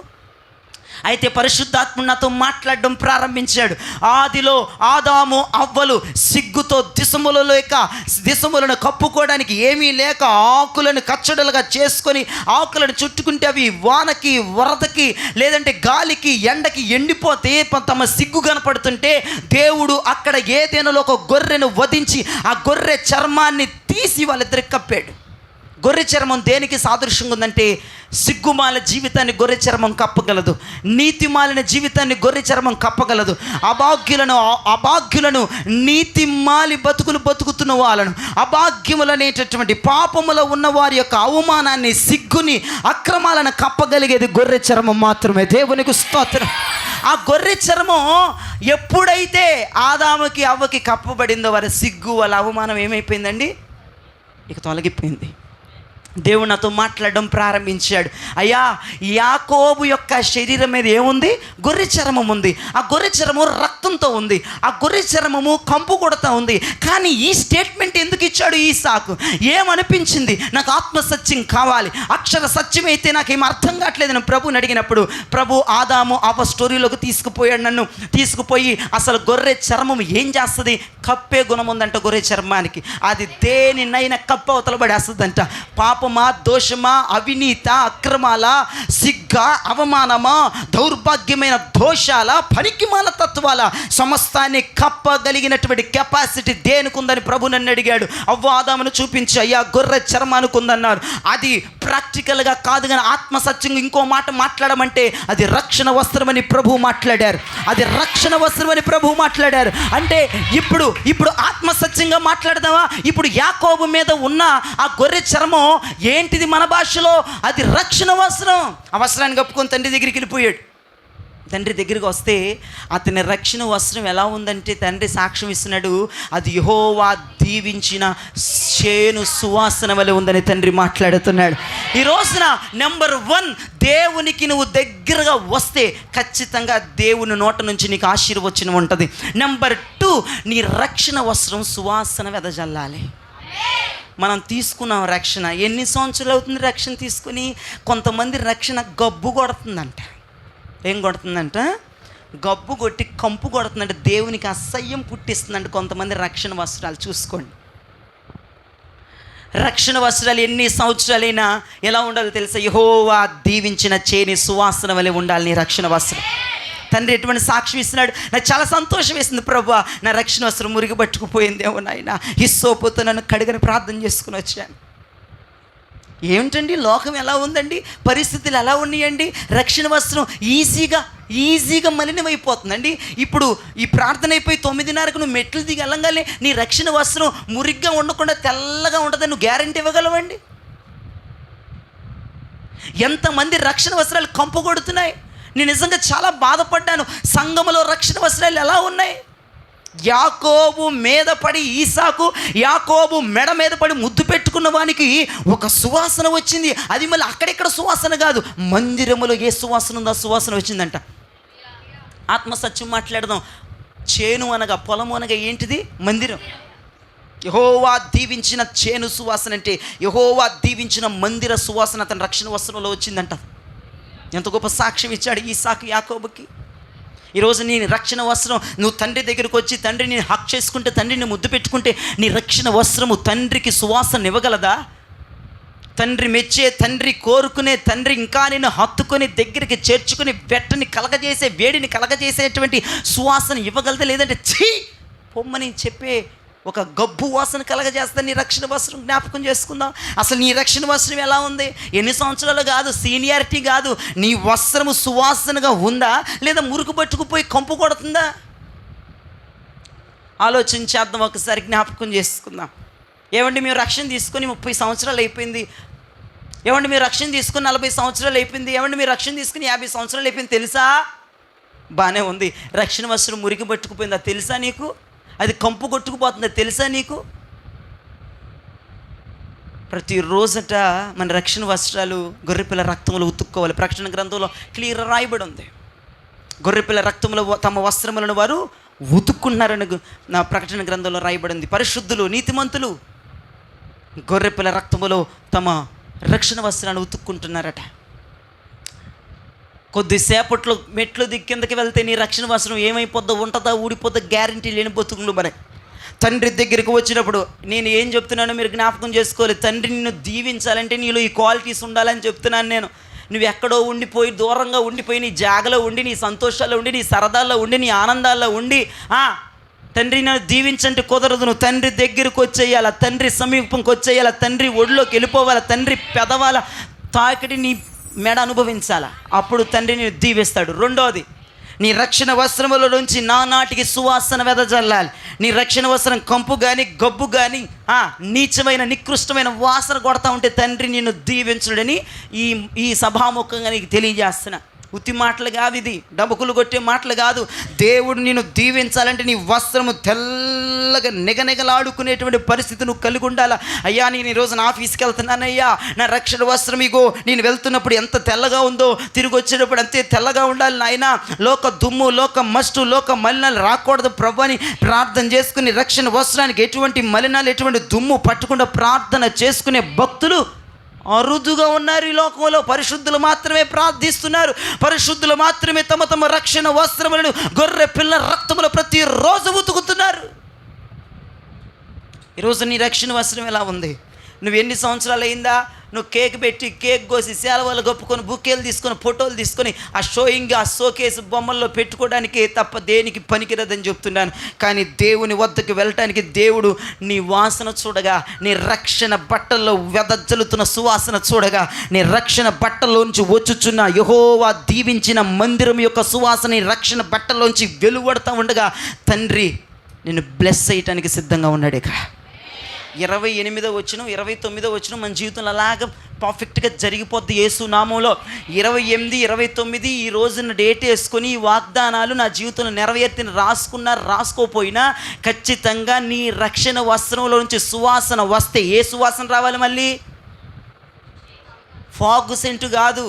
అయితే పరిశుద్ధాత్మ నాతో మాట్లాడడం ప్రారంభించాడు. ఆదిలో ఆదాము అవ్వలు సిగ్గుతో దిశములను కప్పుకోవడానికి ఏమీ లేక ఆకులను కచ్చడలుగా చేసుకొని ఆకులను చుట్టుకుంటే అవి వానకి, వరదకి, లేదంటే గాలికి, ఎండకి ఎండిపోతే తమ సిగ్గు కనపడుతుంటే దేవుడు అక్కడ ఏదైనాలో ఒక గొర్రెను వధించి ఆ గొర్రె చర్మాన్ని తీసి వాళ్ళిద్దరికి కప్పాడు. గొర్రె చర్మం దేనికి సాదృశ్యంగా ఉందంటే, సిగ్గుమాల జీవితాన్ని గొర్రె చర్మం కప్పగలదు, నీతిమాలిన జీవితాన్ని గొర్రె చర్మం కప్పగలదు. అభాగ్యులను నీతిమాలి బతుకుతున్న వాళ్ళను, అభాగ్యములనేటటువంటి పాపములో ఉన్న వారి యొక్క అవమానాన్ని, సిగ్గుని, అక్రమాలను కప్పగలిగేది గొర్రె చర్మం మాత్రమే. దేవునికి స్తోత్రం. ఆ గొర్రె చర్మం ఎప్పుడైతే ఆదాముకి అవ్వకి కప్పబడిందో వారి సిగ్గు, వాళ్ళ అవమానం ఏమైపోయిందండి? ఇక తొలగిపోయింది. దేవుడు నాతో మాట్లాడడం ప్రారంభించాడు. అయ్యా, యాకోబు యొక్క శరీరం మీద ఏముంది? గొర్రె చర్మం ఉంది. ఆ గొర్రె చర్మము రక్తంతో ఉంది. ఆ గొర్రె చర్మము కంపు కొడతా ఉంది. కానీ ఈ స్టేట్మెంట్ ఎందుకు ఇచ్చాడు ఈసాకు? ఏమనిపించింది? నాకు ఆత్మసత్యం కావాలి, అక్షర సత్యం అయితే నాకేం అర్థం కావట్లేదు అని ప్రభుని అడిగినప్పుడు, ప్రభు ఆదాము అవ్వ స్టోరీలోకి తీసుకుపోయాడు. నన్ను తీసుకుపోయి అసలు గొర్రె చర్మం ఏం చేస్తుంది? కప్పే గుణం ఉందంట గొర్రె చర్మానికి. అది దేనినైనా కప్ప అవతలబడేస్తుందంట. పాపమా, దోషమా, అవినీత, అక్రమాల, సిగ్గ, అవమానమా, దౌర్భాగ్యమైన దోషాల, పనికిమాల తత్వాల సమస్తాన్ని కప్పగలిగినటువంటి కెపాసిటీ దేనికి ఉందని ప్రభు నన్ను అడిగాడు. అవ్వ ఆదామును చూపించి, అయ్యా గొర్రె చర్మానికి ఉందన్నారు. అది ప్రాక్టికల్గా కాదు, కానీ ఆత్మసత్యంగా ఇంకో మాట మాట్లాడమంటే అది రక్షణ వస్త్రమని ప్రభు మాట్లాడారు. అది రక్షణ వస్త్రమని ప్రభు మాట్లాడారు. అంటే ఇప్పుడు ఆత్మసత్యంగా మాట్లాడదామా? ఇప్పుడు యాకోబు మీద ఉన్న ఆ గొర్రె చర్మం ఏంటిది? మన భాషలో అది రక్షణ వస్త్రం. ఆ వస్త్రాన్ని కప్పుకొని తండ్రి దగ్గరికి వెళ్ళిపోయాడు. తండ్రి దగ్గరికి వస్తే అతని రక్షణ వస్త్రం ఎలా ఉందంటే, తండ్రి సాక్ష్యం ఇస్తున్నాడు, అది యెహోవా దీవించిన చేను సువాసన వలె ఉందని తండ్రి మాట్లాడుతున్నాడు. ఈ రోజున నెంబర్ 1, దేవునికి నువ్వు దగ్గరగా వస్తే ఖచ్చితంగా దేవుని నోట నుంచి నీకు ఆశీర్వచనం ఉంటుంది. నెంబర్ 2, నీ రక్షణ వస్త్రం సువాసన వెదజల్లాలి. మనం తీసుకున్నాం రక్షణ. ఎన్ని సంవత్సరాలు అవుతుంది రక్షణ తీసుకుని? కొంతమంది రక్షణ గబ్బు కొడుతుందంట. ఏం కొడుతుందంట? గబ్బు కొట్టి కంపు కొడుతుందంట. దేవునికి అసహ్యం పుట్టిస్తుందంట కొంతమంది రక్షణ వస్త్రాలు. చూసుకోండి, రక్షణ వస్త్రాలు ఎన్ని సంవత్సరాలైనా ఎలా ఉండాలో తెలుసా? యెహోవా దీవించిన చేని సువాసన వలె ఉండాలి నీ రక్షణ వస్త్రం. తండ్రి ఎటువంటి సాక్ష్యం ఇస్తున్నాడు? నాకు చాలా సంతోషం వేసింది. ప్రభువా, నా రక్షణ వస్త్రం మురిగి పట్టుకుపోయిందేమో నాయన, హిస్సోపుతో నన్ను కడుగని ప్రార్థన చేసుకుని వచ్చాను. ఏమిటండి లోకం ఎలా ఉందండి? పరిస్థితులు ఎలా ఉన్నాయండి? రక్షణ వస్త్రం ఈజీగా మలినమైపోతుందండి. ఇప్పుడు ఈ ప్రార్థన అయిపోయి 9:30కు నువ్వు మెట్లు దిగి వెళ్ళంగానే నీ రక్షణ వస్త్రం మురిగ్గా ఉండకుండా తెల్లగా ఉంటుందని నువ్వు గ్యారంటీ ఇవ్వగలవండి? ఎంతమంది రక్షణ వస్త్రాలు కంపు కొడుతున్నాయి. నేను నిజంగా చాలా బాధపడ్డాను. సంఘములో రక్షణ వస్త్రాలు ఎలా ఉన్నాయి? యాకోబు మీద పడి ఈసాకు, యాకోబు మెడ మీద పడి ముద్దు పెట్టుకున్న వానికి ఒక సువాసన వచ్చింది. అది మళ్ళీ అక్కడెక్కడ సువాసన కాదు, మందిరములో ఏ సువాసన ఉందో ఆ సువాసన వచ్చిందంట. ఆత్మసత్యం మాట్లాడదాం. చేను అనగా, పొలము అనగా ఏంటిది? మందిరం. యెహోవా దీవించిన చేను సువాసన అంటే యెహోవా దీవించిన మందిర సువాసన అతని రక్షణ వస్త్రంలో వచ్చిందంట. ఎంత గొప్ప సాక్ష్యం ఇచ్చాడు ఈసాకు యాకోబుకి. ఈరోజు నీ రక్షణ వస్త్రం, నువ్వు తండ్రి దగ్గరికి వచ్చి తండ్రిని హక్ చేసుకుంటే, తండ్రిని ముద్దు పెట్టుకుంటే నీ రక్షణ వస్త్రము తండ్రికి సువాసన ఇవ్వగలదా? తండ్రి మెచ్చే, తండ్రి కోరుకునే, తండ్రి ఇంకా నేను హత్తుకొని దగ్గరికి చేర్చుకుని వెట్టని కలగజేసే, వేడిని కలగజేసేటువంటి సువాసన ఇవ్వగలదా? లేదంటే ఛీ పొమ్మని చెప్పే ఒక గబ్బు వాసన కలగజేస్తా నీ రక్షణ వస్త్రం. జ్ఞాపకం చేసుకుందాం. అసలు నీ రక్షణ వస్త్రం ఎలా ఉంది? ఎన్ని సంవత్సరాలు కాదు, సీనియారిటీ కాదు, నీ వస్త్రము సువాసనగా ఉందా లేదా మురుకు పట్టుకుపోయి కంపు కొడుతుందా? ఆలోచించేద్దాం ఒకసారి, జ్ఞాపకం చేసుకుందాం. ఏమండి మేము రక్షణ తీసుకొని 30 సంవత్సరాలు అయిపోయింది. ఏమండి మీరు రక్షణ తీసుకుని 40 సంవత్సరాలు అయిపోయింది. ఏమండి మీరు రక్షణ తీసుకుని 50 సంవత్సరాలు అయిపోయింది. తెలుసా? బాగానే ఉంది. రక్షణ వస్త్రం మురికి పట్టుకుపోయిందా తెలుసా నీకు? అది కంపు కొట్టుకుపోతుందా తెలుసా నీకు? ప్రతిరోజట మన రక్షణ వస్త్రాలు గొర్రెపిల్ల రక్తంలో ఉతుక్కోవాలి. ప్రకటన గ్రంథంలో క్లియర్ రాయబడి ఉంది. గొర్రెపిల్ల రక్తంలో తమ వస్త్రములను వారు ఉతుక్కున్నారని నా ప్రకటన గ్రంథంలో రాయబడింది. పరిశుద్ధులు, నీతిమంతులు గొర్రెపిల్ల రక్తములో తమ రక్షణ వస్త్రాన్ని ఉతుక్కుంటున్నారట. కొద్దిసేపట్లో మెట్లు కిందకి వెళ్తే నీ రక్షణ వస్త్రం ఏమైపోద్దో, ఉంటుందా, ఊడిపోద్దో గ్యారంటీ లేని బతుకులు మరి. తండ్రి దగ్గరికి వచ్చినప్పుడు నేను ఏం చెప్తున్నానో మీరు జ్ఞాపకం చేసుకోవాలి. తండ్రి నిన్ను దీవించాలంటే నీలో ఈ క్వాలిటీస్ ఉండాలని చెప్తున్నాను నేను. నువ్వు ఎక్కడో ఉండిపోయి, దూరంగా ఉండిపోయి, నీ జాగలో ఉండి, నీ సంతోషాల్లో ఉండి, నీ సరదాల్లో ఉండి, నీ ఆనందాల్లో ఉండి తండ్రి నన్ను దీవించంటే కుదరదు, నువ్వు తండ్రి దగ్గరికి వచ్చేయాల, తండ్రి సమీపంకి వచ్చేయాల, తండ్రి ఒడిలోకి వెళ్ళిపోవాల, తండ్రి పెదవాల తాకిడి నీ మెడ అనుభవించాల, అప్పుడు తండ్రి నేను దీవిస్తాడు. రెండోది, నీ రక్షణ వస్త్రముల నుంచి నానాటికి సువాసన వెదజల్లాలి. నీ రక్షణ వస్త్రం కంపు కానీ గబ్బు కానీ నీచమైన నికృష్టమైన వాసన కొడతా ఉంటే తండ్రి నిన్ను దీవించుడని ఈ సభాముఖంగా నీకు తెలియజేస్తున్నా. ఉత్తి మాటలు కాదు, ఇది డబుకులు కొట్టే మాటలు కాదు. దేవుడు నిన్ను దీవించాలంటే నీ వస్త్రము తెల్లగా నిగనిగలాడుకునేటువంటి పరిస్థితి నువ్వు కలిగి ఉండాలా. అయ్యా నేను ఈరోజు నా ఆఫీస్కి వెళ్తున్నానయ్యా, నా రక్షణ వస్త్రం ఇగో నేను వెళ్తున్నప్పుడు ఎంత తెల్లగా ఉందో, తిరిగి వచ్చేటప్పుడు అంతే తెల్లగా ఉండాలి నాయనా. లోక దుమ్ము, లోక మస్టు, లోక మలినాలు రాకూడదు ప్రభు అని ప్రార్థన చేసుకుని రక్షణ వస్త్రానికి ఎటువంటి మలినాలు ఎటువంటి దుమ్ము పట్టకుండా ప్రార్థన చేసుకునే భక్తులు అరుదుగా ఉన్నారు ఈ లోకంలో. పరిశుద్ధులు మాత్రమే ప్రార్థిస్తున్నారు, పరిశుద్ధులు మాత్రమే తమ తమ రక్షణ వస్త్రములను గొర్రె పిల్ల రక్తములు ప్రతిరోజు ఉతుకుతున్నారు. ఈరోజు నీ రక్షణ వస్త్రం ఎలా ఉంది? నువ్వు ఎన్ని సంవత్సరాలు అయిందా నువ్వు కేక్ పెట్టి కేక్ కోసి సేలవాళ్ళు కప్పుకొని బుకేలు తీసుకొని ఫోటోలు తీసుకొని ఆ షోయింగ్ ఆ షోకేస్ బొమ్మల్లో పెట్టుకోవడానికి తప్ప దేనికి పనికిరదని చెప్తున్నాను. కానీ దేవుని వద్దకు వెళ్ళటానికి దేవుడు నీ వాసన చూడగా, నీ రక్షణ బట్టల్లో వెదజల్లుతున్న సువాసన చూడగా, నీ రక్షణ బట్టల్లోంచి వచ్చుచున్న యెహోవా దీవించిన మందిరం యొక్క సువాసన నీ రక్షణ బట్టల్లోంచి వెలువడతా ఉండగా తండ్రి నిన్ను బ్లెస్ చేయటానికి సిద్ధంగా ఉన్నాడు. ఇక 28వ వచనం 29వ వచనం మన జీవితంలో అలాగ పర్ఫెక్ట్గా జరిగిపోద్ది యేసు నామంలో. 28, 29 ఈ రోజున డేట్ వేసుకొని ఈ వాగ్దానాలు నా జీవితంలో నెరవేర్తిని రాసుకోపోయినా ఖచ్చితంగా నీ రక్షణ వస్త్రంలో నుంచి సువాసన వస్తే, ఏ సువాసన రావాలి? మళ్ళీ ఫాగ్ సెంటు కాదు,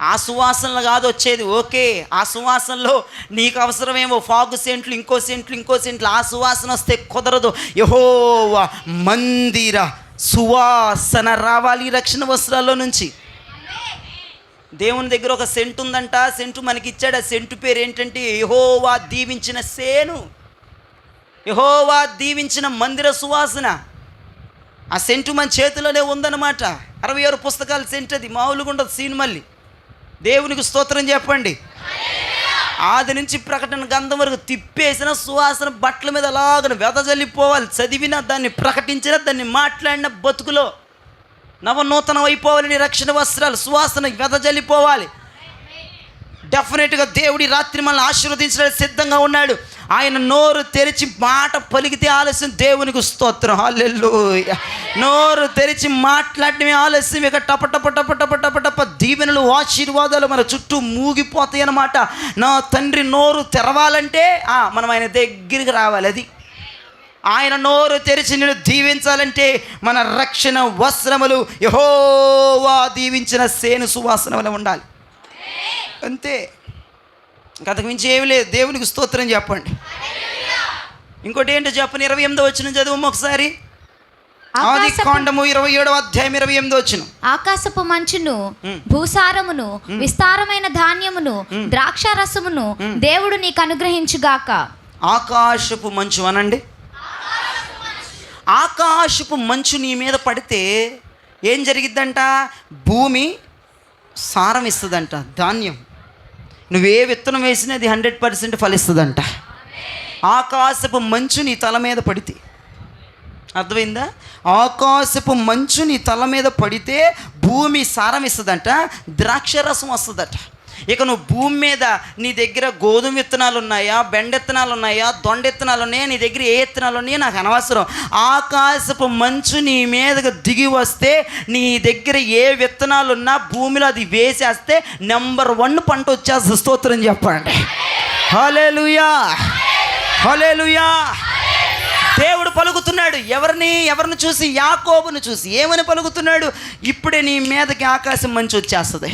ఆ సువాసనలు కాదు వచ్చేది. ఓకే, ఆ సువాసనలో నీకు అవసరమేమో ఫాగ్ సెంట్లు, ఇంకో సెంట్లు, ఆ సువాసన వస్తే కుదరదు. యెహోవా మందిర సువాసన రావాలి రక్షణ వస్త్రాల్లో నుంచి. దేవుని దగ్గర ఒక సెంటు ఉందంట, సెంటు మనకి ఇచ్చాడు. ఆ సెంటు పేరు ఏంటంటే యెహోవా దీవించిన సేను, యెహోవా దీవించిన మందిర సువాసన. ఆ సెంటు మన చేతిలోనే ఉందన్నమాట. 66 పుస్తకాల సెంటు అది, మామూలుగా ఉండదు సీన్. మళ్ళీ దేవునికి స్తోత్రం చెప్పండి. ఆది నుంచి ప్రకటన గంధం వరకు తిప్పేసిన సువాసన బట్టల మీద అలాగ వెదజల్లిపోవాలి. చదివిన దాన్ని, ప్రకటించిన దాన్ని, మాట్లాడిన బతుకులో నవనూతనం అయిపోవాలి. రక్షణ వస్త్రాలు సువాసన వెదజల్లిపోవాలి. డెఫినెట్గా దేవుడి రాత్రి మనల్ని ఆశీర్వదించడానికి సిద్ధంగా ఉన్నాడు. ఆయన నోరు తెరిచి మాట పలికితే ఆలస్యం. దేవునికి స్తోత్రం, హల్లెలూయా. నోరు తెరిచి మాట్లాడటమే ఆలస్యం. ఇక టప దీవెనలు ఆశీర్వాదాలు మన చుట్టూ మూగిపోతాయి అన్నమాట. నా తండ్రి నోరు తెరవాలంటే మనం ఆయన దగ్గరికి రావాలి. అది ఆయన నోరు తెరిచి నిన్ను దీవించాలంటే మన రక్షణ వస్త్రములు యెహోవా దీవించిన సేను సువాసన వలె ఉండాలి. అంతే, ఇంకంతకు మించి ఏమి లేదు. దేవునికి స్తోత్రం చెప్పండి. ఇంకోటి ఏంటో చెప్పని 28వ వచనం చదువు ఒకసారి. ఆదికాండము 27వ అధ్యాయం 28వ వచనం. ఆకాశపు మంచును, భూసారమును, విస్తారమైన ధాన్యమును, ద్రాక్ష రసమును దేవుడు నీకు అనుగ్రహించుగాక. ఆకాశపు మంచు అనండి. ఆకాశపు మంచు నీ మీద పడితే ఏం జరిగిద్దంట? భూమి సారం ఇస్తుందంట, ధాన్యం. నువ్వే విత్తనం వేసినా అది 100% ఫలిస్తుందంట. ఆకాశపు మంచు నీ తల మీద పడితే, అర్థమైందా? ఆకాశపు మంచు నీ తల మీద పడితే భూమి సారం ఇస్తుందంట, ద్రాక్షరసం వస్తుందట. ఇక నువ్వు భూమి మీద నీ దగ్గర గోధుమ విత్తనాలు ఉన్నాయా, బెండ విత్తనాలు ఉన్నాయా, దొండ విత్తనాలు ఉన్నాయా, నీ దగ్గర ఏ విత్తనాలు ఉన్నాయో నాకు అనవసరం. ఆకాశపు మంచు నీ మీదకు దిగి వస్తే నీ దగ్గర ఏ విత్తనాలు ఉన్నా భూమిలో అది వేసేస్తే నెంబర్ 1 పంట వచ్చేస్తుంది. స్తోత్రం చెప్పండి. హల్లెలూయా, హల్లెలూయా. దేవుడు పలుకుతున్నాడు. ఎవరిని చూసి? యాకోబును చూసి. ఏమని పలుకుతున్నాడు? ఇప్పుడే నీ మీదకి ఆకాశం మంచు వచ్చేస్తుంది.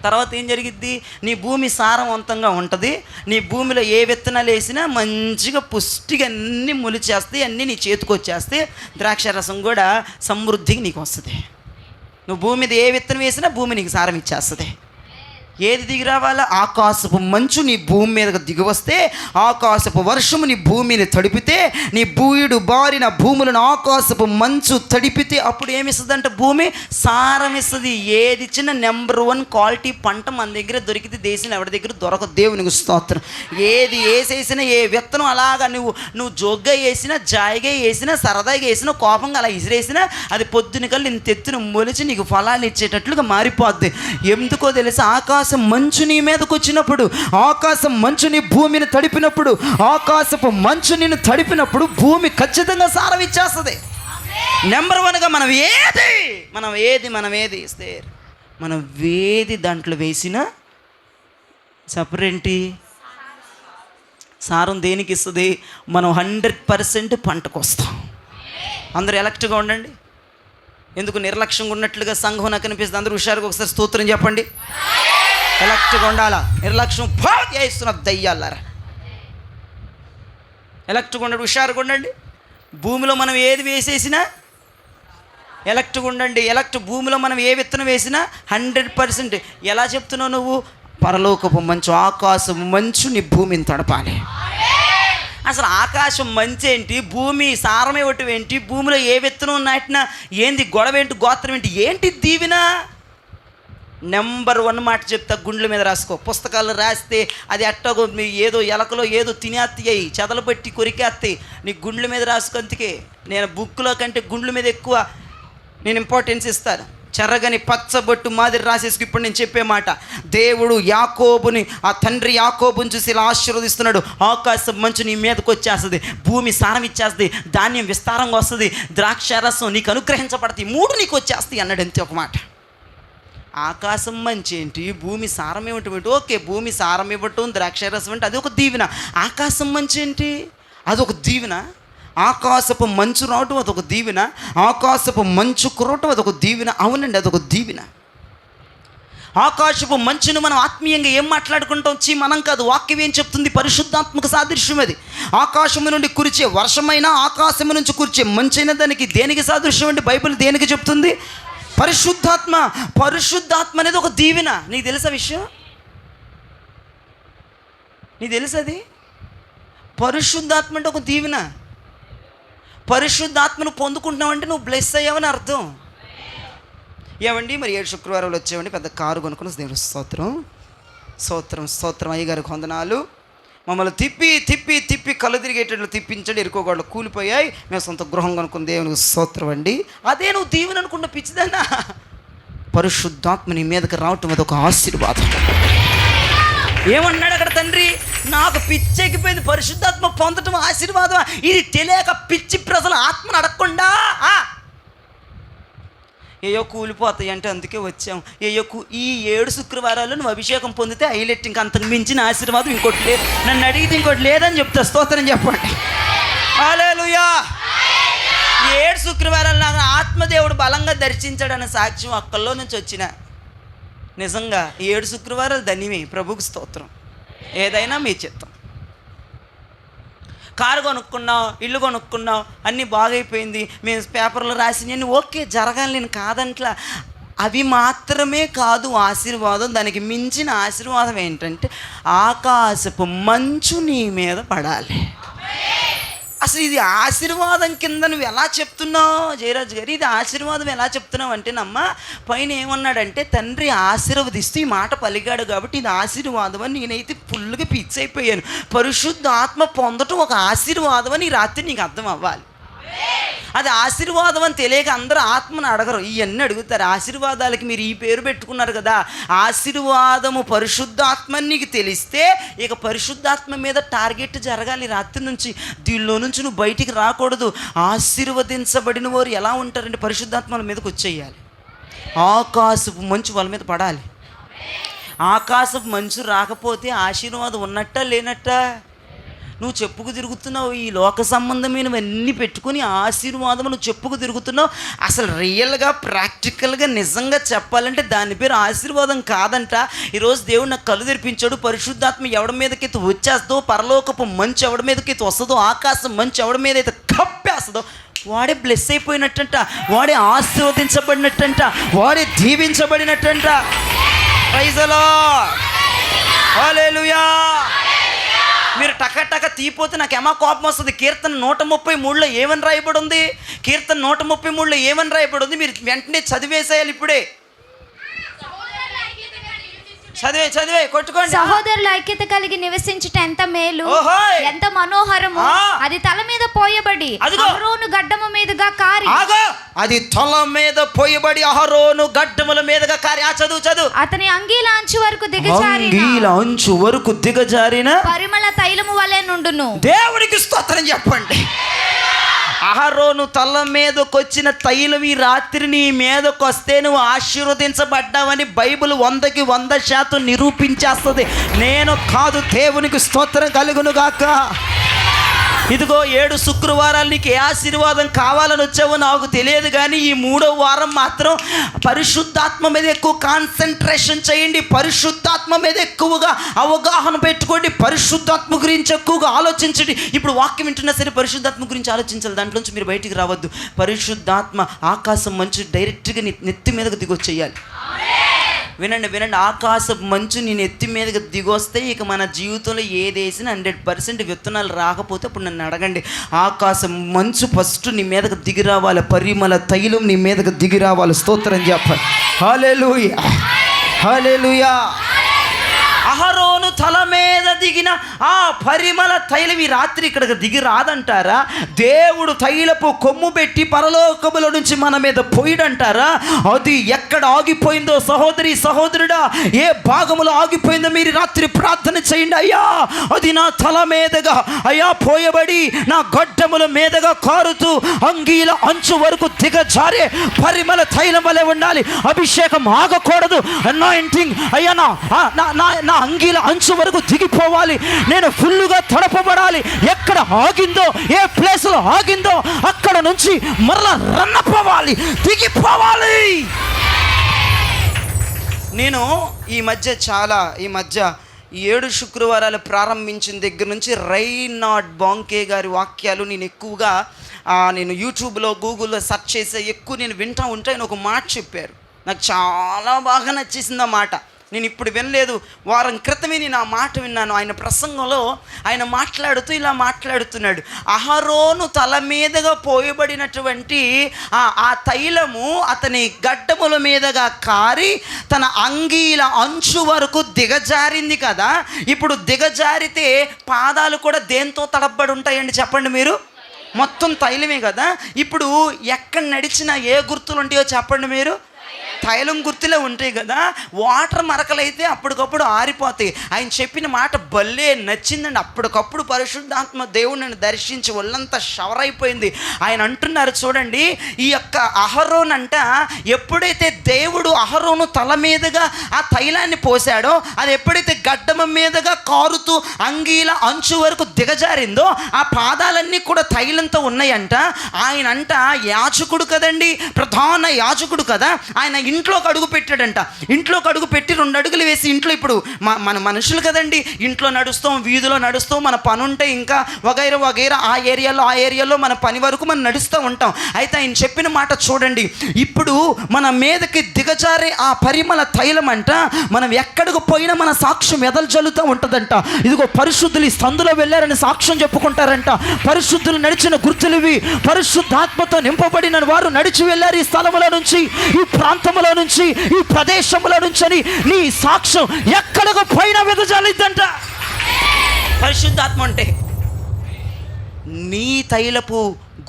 తర్వాత ఏం జరిగిద్ది? నీ భూమి సారవంతంగా ఉంటుంది. నీ భూమిలో ఏ విత్తనాలు వేసినా మంచిగా పుష్టిగా అన్నీ మొలిచేస్తాయి, అన్నీ నీ చేతికి వచ్చేస్తాయి. ద్రాక్షరసం కూడా సమృద్ధిగా నీకు వస్తుంది. నువ్వు భూమి మీద ఏ విత్తనం వేసినా భూమి నీకు సారం ఇచ్చేస్తుంది. ఏది దిగి రావాలా? ఆకాశపు మంచు నీ భూమి మీదకు దిగి వస్తే, ఆకాశపు వర్షము నీ భూమిని తడిపితే, నీ బూయుడు బారిన భూములను ఆకాశపు మంచు తడిపితే అప్పుడు ఏమిస్తుందంట? భూమి సారం ఇస్తుంది. ఏది ఇచ్చిన నెంబర్ 1 క్వాలిటీ పంట మన దగ్గర దొరికితే దేశంలో ఎవరి దగ్గర దొరకదు. దేవునికి స్తోత్రం. ఏది వేసేసినా, ఏ విత్తనం అలాగా నువ్వు జోగ్గా వేసినా, జాయిగా వేసినా, సరదాగా వేసినా, కోపంగా అలా ఇసిరేసినా అది పొద్దున కల్లా నేను తెత్తున మొలిచి నీకు ఫలాలు ఇచ్చేటట్లుగా మారిపోద్ది. ఎందుకో తెలుసా? ఆకాశం మంచు నీ మీదకి వచ్చినప్పుడు, ఆకాశం మంచు నీ భూమిని తడిపినప్పుడు, ఆకాశపు మంచు నిన్ను తడిపినప్పుడు భూమి ఖచ్చితంగా సారం ఇచ్చేస్తుంది. నెంబర్ 1గా మనం ఏది ఇస్తే మనం వేది దాంట్లో వేసినా సపరేంటి సారం దేనికి ఇస్తుంది? మనం 100% పంటకు వస్తాం. అందరూ ఎలక్ట్గా ఉండండి. ఎందుకు నిర్లక్ష్యంగా ఉన్నట్లుగా సంఘం నాకు అనిపిస్తుంది? అందరూ హుషారుగా ఒకసారి స్తోత్రం చెప్పండి. ఎలక్ట్గా ఉండాలా? నిర్లక్ష్యం చేస్తున్న దయ్యాలారా. ఎలక్ట్గా ఉండండి, హుషారుగా ఉండండి. భూమిలో మనం ఏది వేసేసినా ఎలక్ట్గా ఉండండి. భూమిలో మనం ఏ విత్తనం వేసినా 100%. ఎలా చెప్తున్నావు నువ్వు? పరలోకపు మంచు, ఆకాశం మంచు నీ భూమిని తడపాలి. అసలు ఆకాశం మంచి ఏంటి? భూమి సారం ఇవ్వటం ఏంటి? భూమిలో ఏ విత్తనం నాటినా ఏంది? గొడవ ఏంటి? గోత్రం ఏంటి? ఏంటి దీవెన? నెంబర్ 1 మాట చెప్తా, గుండెల మీద రాసుకో. పుస్తకాలు రాస్తే అది అట్టగో ఏదో ఎలకలో ఏదో తినేస్తాయి, చెదలు పెట్టి కొరికేస్తాయి. నీ గుండెల మీద రాసుకో. అందుకే నేను బుక్లో కంటే గుండెల మీద ఎక్కువ నేను ఇంపార్టెన్స్ ఇస్తాను. చెరగని పచ్చబొట్టు మాదిరి రాసేసుకు. ఇప్పుడు నేను చెప్పే మాట, దేవుడు యాకోబుని, ఆ తండ్రి యాకోబుని చూసి ఇలా ఆశీర్వదిస్తున్నాడు. ఆకాశం మంచు నీ మీదకి వచ్చేస్తుంది, భూమి సారం ఇచ్చేస్తుంది, ధాన్యం విస్తారంగా వస్తుంది, ద్రాక్షారసం నీకు అనుగ్రహించబడుతుంది, 3 నీకు వచ్చేస్తాయి అన్నాడు. అంతే ఒక మాట. ఆకాశం మంచి ఏంటి? భూమి సారం ఇవ్వటం. ఓకే, భూమి సారం ఇవ్వటం, ద్రాక్షారసం అంటే అది ఒక దీవెన. ఆకాశం మంచి ఏంటి? అదొక దీవెన. ఆకాశపు మంచు రావటం అదొక దీవెన, ఆకాశపు మంచు కురవటం అదొక దీవెన. అవునండి, అదొక దీవెన. ఆకాశపు మంచును మనం ఆత్మీయంగా ఏం మాట్లాడుకుంటాం? మనం కాదు, వాక్యం ఏం చెప్తుంది? పరిశుద్ధాత్మక సాదృశ్యం అది. ఆకాశము నుండి కురిచే వర్షమైనా, ఆకాశము నుంచి కురిచే మంచైనా దానికి దేనికి సాదృశ్యం అండి? బైబిల్ దేనికి చెప్తుంది? పరిశుద్ధాత్మ. పరిశుద్ధాత్మ అనేది ఒక దీవెన. నీకు తెలుసా విషయం? నీకు తెలుసది? పరిశుద్ధాత్మ అంటే ఒక దీవెన. పరిశుద్ధాత్మను పొందుకుంటున్నావంటే నువ్వు బ్లెస్ అయ్యావని అర్థం. ఏమండి, మరి 7 శుక్రవారాలు వచ్చేవండి, పెద్ద కారు కొనుక్కుని దేవుడు స్తోత్రం స్తోత్రం స్తోత్రం. అయ్యగారికి వందనాలు. మమ్మల్ని తిప్పి కళ్ళు తిరిగేటట్లు తిప్పించండి. ఇరుకోగోళ్ళు కూలిపోయాయి, మేము సొంత గృహం కొనుక్కుని దేవునికి స్తోత్రం అండి. అదే నువ్వు దీవెన అనుకున్న పిచ్చిదన్నా. పరిశుద్ధాత్మ నీ మీదకి రావటం అది ఒక ఆశీర్వాదం. ఏమన్నాడు అక్కడ తండ్రి? నాకు పిచ్చెక్కిపోయింది, పరిశుద్ధాత్మ పొందటం ఆశీర్వాదం. ఇది తెలియక పిచ్చి ప్రజలు ఆత్మను అడగకుండా ఏయో కూలిపోతాయి అంటే అందుకే వచ్చాం. ఈ 7 శుక్రవారాలు నువ్వు అభిషేకం పొందితే హైలైట్. ఇంకా అంతకు మించిన ఆశీర్వాదం ఇంకోటి లేదు. నన్ను అడిగితే ఇంకోటి లేదని చెప్తా. స్తోత్రం చెప్పండి. హల్లెలూయా. 7 శుక్రవారాలు నాకు ఆత్మదేవుడు బలంగా దర్శించాడన్న సాక్ష్యం అక్కల్లో నుంచి వచ్చిన. నిజంగా 7 శుక్రవారాలు ధన్యమే. ప్రభుకు స్తోత్రం. ఏదైనా మీ చిత్తం. కారు కొనుక్కున్నావు, ఇల్లు కొనుక్కున్నావు, అన్నీ బాగైపోయింది, మేము పేపర్లో రాసినవన్నీ ఓకే, జరగాలి, నేను కాదంట్లా. అవి మాత్రమే కాదు ఆశీర్వాదం. దానికి మించిన ఆశీర్వాదం ఏంటంటే ఆకాశపు మంచు నీ మీద పడాలి. అసలు ఇది ఆశీర్వాదం కింద నువ్వు ఎలా చెప్తున్నావు జయరాజు గారు? ఇది ఆశీర్వాదం ఎలా చెప్తున్నావు అంటే, పైన ఏమన్నాడంటే తండ్రి ఆశీర్వదిస్తూ ఈ మాట పలికాడు కాబట్టి ఇది ఆశీర్వాదం అని నేనైతే ఫుల్గా పిచ్చి అయిపోయాను. పరిశుద్ధ ఆత్మ పొందటం ఒక ఆశీర్వాదం అని ఈ రాత్రి నీకు అర్థం అవ్వాలి. అది ఆశీర్వాదం అని తెలియక అందరూ ఆత్మను అడగరు, ఇవన్నీ అడుగుతారు. ఆశీర్వాదాలకి మీరు ఈ పేరు పెట్టుకున్నారు కదా. ఆశీర్వాదము పరిశుద్ధాత్మ నీకు తెలిస్తే ఇక పరిశుద్ధాత్మ మీద టార్గెట్ జరగాలి రాత్రి నుంచి. దీనిలో నుంచి నువ్వు బయటికి రాకూడదు. ఆశీర్వదించబడిన వారు ఎలా ఉంటారంటే పరిశుద్ధాత్మల మీదకి వచ్చేయాలి. ఆకాశపు మంచు వాళ్ళ మీద పడాలి. ఆకాశపు మంచు రాకపోతే ఆశీర్వాదం ఉన్నట్ట లేనట్ట? నువ్వు చెప్పుకు తిరుగుతున్నావు, ఈ లోక సంబంధమైనవన్నీ పెట్టుకుని ఆశీర్వాదం నువ్వు చెప్పుకు తిరుగుతున్నావు. అసలు రియల్గా ప్రాక్టికల్గా నిజంగా చెప్పాలంటే దాని పేరు ఆశీర్వాదం కాదంట. ఈరోజు దేవుడు నాకు కళ్ళు తెరిపించాడు. పరిశుద్ధాత్మ ఎవడి మీదకైతే వచ్చేస్తుందో, పరలోకపు మంచు ఎవడి మీదకైతే వస్తుందో, ఆకాశం మంచు ఎవడి మీద అయితే కప్పేస్తుందో వాడే బ్లెస్ అయిపోయినట్టంట, వాడే ఆశీర్వదించబడినట్టంట, వాడే దీవించబడినట్టంట. ప్రైజ్ ది లార్డ్, హల్లెలూయా. మీరు టక తీపోతే నాకేమో కోపం వస్తుంది. కీర్తన 133లో ఏమని రాయబడి ఉంది? కీర్తన 133లో ఏమని రాయబడి ఉంది? మీరు వెంటనే చదివేసేయాలి ఇప్పుడే. చదివే కొట్టుకోండి. సహోదరుల ఐక్యత కలిగి నివసించుట ఎంత మేలు, ఓహోయ్, ఎంత మనోహరము. అది తల మీద పోయబడి అహరోను గడ్డము మీదుగా కారి. అది తల మీద పోయబడి అహరోను గడ్డముల మీదుగా కారి. చదువు. అతని అంగీల అంచు వరకు దిగజారిన పరిమళ తైలము వలె నుండును. దేవుడికి స్తోత్రం చెప్పండి. అహరోను తల మీదకి వచ్చిన తైలం ఈ రాత్రి నీ మీదకి వస్తే నువ్వు ఆశీర్వదించబడ్డావని బైబిల్ 100కి 100% నిరూపించేస్తుంది. నేను కాదు, దేవునికి స్తోత్రం కలుగును గాక. ఇదిగో 7 శుక్రవారాలు నీకు ఏ ఆశీర్వాదం కావాలని వచ్చావో నాకు తెలియదు, కానీ ఈ 3వ వారం మాత్రం పరిశుద్ధాత్మ మీద ఎక్కువ కాన్సన్ట్రేషన్ చేయండి. పరిశుద్ధాత్మ మీద ఎక్కువగా అవగాహన పెట్టుకోండి. పరిశుద్ధాత్మ గురించి ఎక్కువగా ఆలోచించండి. ఇప్పుడు వాక్యం వింటున్నా సరే పరిశుద్ధాత్మ గురించి ఆలోచించాలి. దాంట్లోంచి మీరు బయటికి రావద్దు. పరిశుద్ధాత్మ ఆకాశం మంచు డైరెక్ట్గా నెత్తి మీదకు దిగొచ్చేయాలి. వినండి, ఆకాశం మంచు నేను ఎత్తి మీదకి దిగొస్తే ఇక మన జీవితంలో ఏదేసిన 100% విత్తనాలు రాకపోతే అప్పుడు నన్ను అడగండి. ఆకాశం మంచు ఫస్ట్ నీ మీదకి దిగి రావాలి. పరిమళ తైలం నీ మీదకి దిగి రావాలి. స్తోత్రం చెప్పండి. హల్లెలూయా, హల్లెలూయా. అహరోను తల మీద దిగిన ఆ పరిమళ తైలం ఈ రాత్రి ఇక్కడికి దిగి రాదంటారా? దేవుడు తైలపు కొమ్ము పెట్టి పరలోకముల నుంచి మన మీద పోయిడంటారా? అది ఎక్కడ ఆగిపోయిందో సహోదరి సహోదరుడా, ఏ భాగములో ఆగిపోయిందో మీరు రాత్రి ప్రార్థన చేయండి. అయ్యా, అది నా తల మీదగా అయ్యా పోయబడి నా గడ్డముల మీదగా కారుతూ అంగీల అంచు వరకు దిగజారే పరిమళ తైలం వలె ఉండాలి. అభిషేకం ఆగకూడదు. అనాయింటింగ్ అయ్యా నా అంగీల అంచు వరకు దిగిపోవాలి. నేను ఫుల్లుగా తడపబడాలి. ఎక్కడ ఆగిందో, ఏ ప్లేస్లో ఆగిందో అక్కడ నుంచి మరలా రన్నపోవాలి, దిగిపోవాలి. నేను ఈ మధ్య 7 శుక్రవారాలు ప్రారంభించిన దగ్గర నుంచి రైనార్డ్ బాంకే గారి వాక్యాలు నేను ఎక్కువగా నేను యూట్యూబ్లో గూగుల్లో సెర్చ్ చేసే ఎక్కువ నేను వింటూ ఉంటే ఆయన ఒక మాట చెప్పారు. నాకు చాలా బాగా నచ్చేసింది ఆ మాట. నేను ఇప్పుడు వినలేదు, వారం క్రితమే నేను ఆ మాట విన్నాను. ఆయన ప్రసంగంలో ఆయన మాట్లాడుతూ ఇలా మాట్లాడుతున్నాడు. అహరోను తల మీదుగా పోయబడినటువంటి ఆ తైలము అతని గడ్డముల మీదుగా కారి తన అంగీల అంచు వరకు దిగజారింది కదా. ఇప్పుడు దిగజారితే పాదాలు కూడా దేంతో తడబడి ఉంటాయండి చెప్పండి మీరు? మొత్తం తైలమే కదా. ఇప్పుడు ఎక్కడ నడిచినా ఏ గుర్తులు ఉంటాయో చెప్పండి మీరు? తైలం గుర్తులే ఉంటాయి కదా. వాటర్ మరకలైతే అప్పటికప్పుడు ఆరిపోతాయి. ఆయన చెప్పిన మాట భలే నచ్చిందండి. అప్పటికప్పుడు పరిశుద్ధాత్మ దేవుడు నన్ను దర్శించి ఒళ్ళంతా షవర్ అయిపోయింది. ఆయన అంటున్నారు చూడండి, ఈ యొక్క అహరోన్ అంట ఎప్పుడైతే దేవుడు అహరోను తల మీదుగా ఆ తైలాన్ని పోసాడో, అది ఎప్పుడైతే గడ్డమ మీదుగా కారుతూ అంగీల అంచు వరకు దిగజారిందో ఆ పాదాలన్నీ కూడా తైలంతో ఉన్నాయంట. ఆయన అంట యాజకుడు కదండి, ప్రధాన యాజకుడు కదా. ఆయన ఇంట్లోకి అడుగు పెట్టాడంట. ఇంట్లోకి అడుగు పెట్టి 2 అడుగులు వేసి ఇంట్లో ఇప్పుడు మన మనుషులు కదండి, ఇంట్లో నడుస్తాం, వీధిలో నడుస్తాం, మన పని ఉంటే ఇంకా వగైరా ఆ ఏరియాలో మన పని వరకు మనం నడుస్తూ ఉంటాం. అయితే ఆయన చెప్పిన మాట చూడండి, ఇప్పుడు మన మీదకి దిగజారే ఆ పరిమళ తైలం అంట మనం ఎక్కడికి పోయినా మన సాక్ష్యం ఎదల్జల్లుతూ ఉంటుందంట. ఇదిగో పరిశుద్ధులు ఈ సందులో వెళ్ళారని సాక్ష్యం చెప్పుకుంటారంట. పరిశుద్ధులు నడిచిన గుర్తులివి. పరిశుద్ధాత్మతో నింపబడిన వారు నడిచి వెళ్ళారు ఈ స్థలముల నుంచి, ఈ ప్రాంతంలో నుంచి, ఈ ప్రదేశంలో నుంచి అని నీ సాక్ష్యం ఎక్కడికి పోయినా వెదజల్లిద్దంట. పరిశుద్ధాత్మ అంటే నీ తైలపు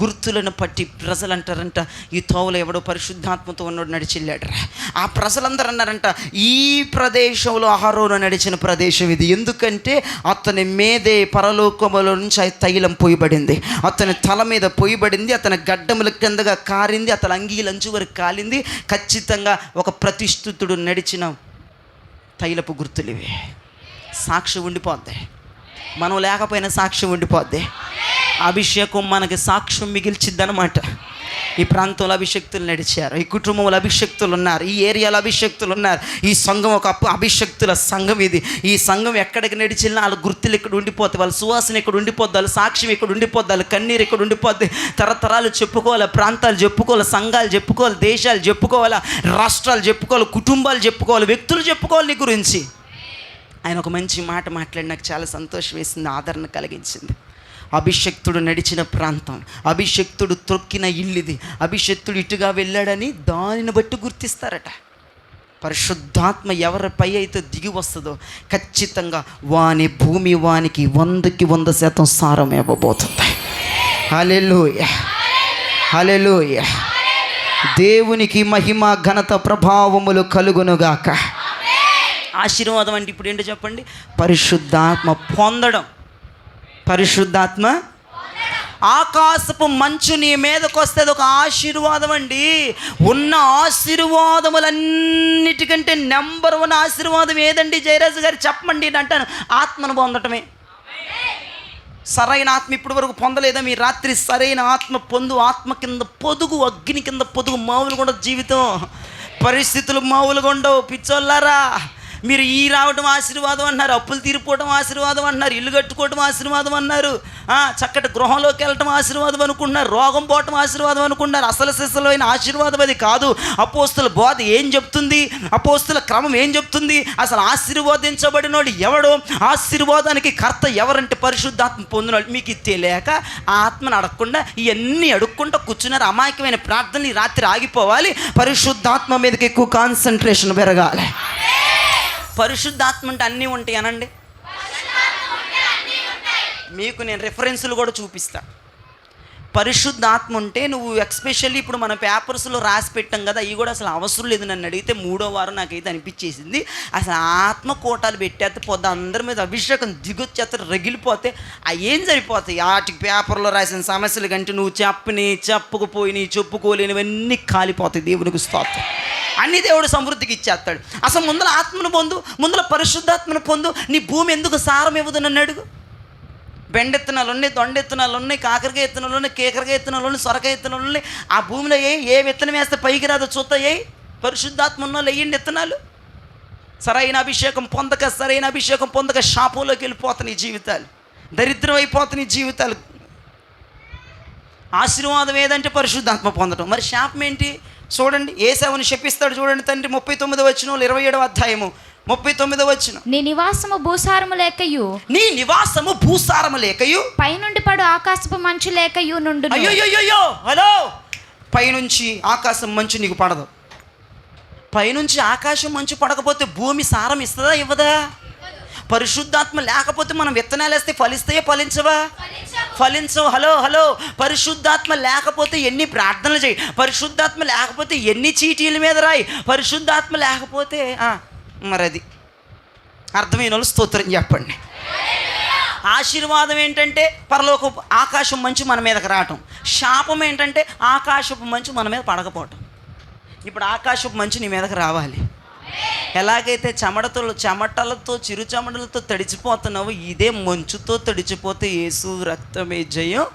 గుర్తులను పట్టి ప్రజలు అంటారంట, ఈ తోవలో ఎవడో పరిశుద్ధాత్మతో ఉన్నోడు నడిచిల్లాడరా. ఆ ప్రజలందరూ అన్నారంట, ఈ ప్రదేశంలో అహరోను నడిచిన ప్రదేశం ఇది. ఎందుకంటే అతని మీదే పరలోకములో నుంచి ఆ తైలం పోయబడింది, అతని తల మీద పోయబడింది, అతని గడ్డముల కిందగా కారింది, అతని అంగీలంచు వరకు కాలింది. ఖచ్చితంగా ఒక ప్రతిష్ఠితుడు నడిచిన తైలపు గుర్తులు ఇవి. సాక్షి ఉండిపోద్ది. మనం లేకపోయినా సాక్ష్యం ఉండిపోద్ది. అభిషేకం మనకి సాక్ష్యం మిగిల్చిద్ది అనమాట. ఈ ప్రాంతంలో అభిషక్తులు నడిచారు, ఈ కుటుంబంలో అభిషక్తులు ఉన్నారు, ఈ ఏరియాలో అభిషక్తులు ఉన్నారు. ఈ సంఘం ఒక అభిషక్తుల సంఘం. ఇది ఈ సంఘం ఎక్కడికి నడిచినా వాళ్ళ గుర్తులు ఇక్కడ ఉండిపోతాయి, వాళ్ళ సువాసన ఇక్కడ ఉండిపోద్ది, వాళ్ళ సాక్ష్యం ఇక్కడ ఉండిపోద్ది, వాళ్ళ కన్నీరు ఇక్కడ ఉండిపోద్ది. తరతరాలు చెప్పుకోవాలి, ప్రాంతాలు చెప్పుకోవాలి, సంఘాలు చెప్పుకోవాలి, దేశాలు చెప్పుకోవాలి, రాష్ట్రాలు చెప్పుకోవాలి, కుటుంబాలు చెప్పుకోవాలి, వ్యక్తులు చెప్పుకోవాలి నీ గురించి. ఆయన ఒక మంచి మాట మాట్లాడి నాకు చాలా సంతోషం వేసింది, ఆదరణ కలిగించింది. అభిషక్తుడు నడిచిన ప్రాంతం, అభిషక్తుడు త్రొక్కిన ఇల్లుది, అభిషక్తుడు ఇటుగా వెళ్ళాడని దానిని బట్టి గుర్తిస్తారట. పరిశుద్ధాత్మ ఎవరిపై అయితే దిగి వస్తుందో ఖచ్చితంగా వాని భూమి వానికి 100% సారం ఇవ్వబోతుంది. హల్లెలూయా, హల్లెలూయా. దేవునికి మహిమ ఘనత ప్రభావములు కలుగునుగాక. ఆశీర్వాదం అంటే ఇప్పుడు ఏంటో చెప్పండి? పరిశుద్ధాత్మ పొందడం. పరిశుద్ధాత్మ, ఆకాశపు మంచు నీ మీదకి వస్తే అది ఒక ఆశీర్వాదం అండి. ఉన్న ఆశీర్వాదములన్నిటికంటే నెంబర్ 1 ఆశీర్వాదం ఏదండి జయరాజు గారు చెప్పండి అంటాను? ఆత్మను పొందటమే. సరైన ఆత్మ ఇప్పటి వరకు పొందలేదా? మీ రాత్రి సరైన ఆత్మ పొందు. ఆత్మ కింద పొదుగు, అగ్ని కింద పొదుగు. మామూలుగా ఉండదు జీవితం, పరిస్థితులు మామూలుగా ఉండవు. పిచ్చోళ్ళారా, మీరు ఈ రావడం ఆశీర్వాదం అన్నారు, అప్పులు తీరిపోవడం ఆశీర్వాదం అన్నారు, ఇల్లు కట్టుకోవడం ఆశీర్వాదం అన్నారు, చక్కటి గృహంలోకి వెళ్ళటం ఆశీర్వాదం అనుకుంటున్నారు, రోగం పోవటం ఆశీర్వాదం అనుకుంటున్నారు. అసలు సిసలైన ఆశీర్వాదం అది కాదు. అపోస్తుల బోధ ఏం చెప్తుంది? అపోస్తుల క్రమం ఏం చెప్తుంది? అసలు ఆశీర్వదించబడినోడు ఎవడో, ఆశీర్వాదానికి కర్త ఎవరంటే పరిశుద్ధాత్మ పొందినోడు. మీకు తెలియక ఆ ఆత్మను అడగకుండా ఇవన్నీ అడుక్కుంటూ కూర్చున్నారు. అమాయకమైన ప్రార్థనలు ఈ రాత్రి ఆగిపోవాలి. పరిశుద్ధాత్మ మీదకి ఎక్కువ కాన్సన్ట్రేషన్ పెరగాలి. పరిశుద్ధాత్మ అంటే అన్నీ ఉంటాయి అనండి. మీకు నేను రెఫరెన్సులు కూడా చూపిస్తా. పరిశుద్ధాత్మ ఉంటే నువ్వు ఎక్స్పెషల్లీ ఇప్పుడు మన పేపర్స్లో రాసి పెట్టాం కదా, అవి కూడా అసలు అవసరం లేదు. నన్ను అడిగితే 3వ వారం నాకైతే అనిపించేసింది, అసలు ఆత్మ కోటాలు పెట్టేస్తే పోతే అందరి మీద అభిషేకం దిగొచ్చేస్తే రగిలిపోతే అవి ఏం సరిపోతాయి? వాటికి పేపర్లో రాసిన సమస్యలు కంటే నువ్వు చెప్పుకుపోయి చెప్పుకోలేనివన్నీ కాలిపోతాయి. దేవునికి స్తోత్రం. అన్ని దేవుడు సమృద్ధికి ఇచ్చేస్తాడు. అసలు ముందర ఆత్మను పొందు, ముందర పరిశుద్ధాత్మను పొందు. నీ భూమి ఎందుకు సారం ఇవ్వదు నన్ను అడుగు. బెండెత్తనాలు ఉన్నాయి, దొండెత్తనాలు ఉన్నాయి, కాకరకాయ ఎత్తనాలు ఉన్నాయి, కేకరకాయ ఎత్తనాలు ఉన్నాయి, సొరకాయ ఎత్తనాలు ఉన్నాయి. ఆ భూమిలో ఏ విత్తనం వేస్తే పైకి రాదో చూస్తాయి. పరిశుద్ధాత్మ ఉన్న వేయండి విత్తనాలు. సరైన అభిషేకం పొందక శాపంలోకి వెళ్ళిపోతున్నాయి జీవితాలు, దరిద్రం అయిపోతున్నాయి జీవితాలు. ఆశీర్వాదం ఏదంటే పరిశుద్ధాత్మ పొందడం. మరి శాపం ఏంటి? చూడండి, ఏశావుని శపిస్తాడు. చూడండి తండ్రి 39వ వచనం, 27వ అధ్యాయము 39వ వచనం. నీ నివాసము భూసారము లేకయు పైనుండి పడు ఆకాశపు మంచు లేకయు నుండును. అయ్యో హలో, పైనుంచి ఆకాశం మంచు నీకు పడదు. పైనుంచి ఆకాశం మంచు పడకపోతే భూమి సారం ఇస్తుందా? ఇవ్వదా? పరిశుద్ధాత్మ లేకపోతే మనం విత్తనాలు వేస్తే ఫలిస్తాయో ఫలించవా? ఫలించవు. హలో, పరిశుద్ధాత్మ లేకపోతే ఎన్ని ప్రార్థనలు చేయి, పరిశుద్ధాత్మ లేకపోతే ఎన్ని చీటీల మీద రాయి, పరిశుద్ధాత్మ లేకపోతే మరి అది అర్థమైన వాళ్ళు స్తోత్రం చెప్పండి. ఆశీర్వాదం ఏంటంటే పరలోకపు ఆకాశం మంచు మన మీదకి రావటం. శాపం ఏంటంటే ఆకాశపు మంచు మన మీద పడకపోవటం. ఇప్పుడు ఆకాశపు మంచు నీ మీదకి రావాలి. ఎలాగైతే చెమటలతో చిరు చెమటలతో తడిచిపోతున్నావు, ఇదే మంచుతో తడిచిపోతే యేసు రక్తమే జయం.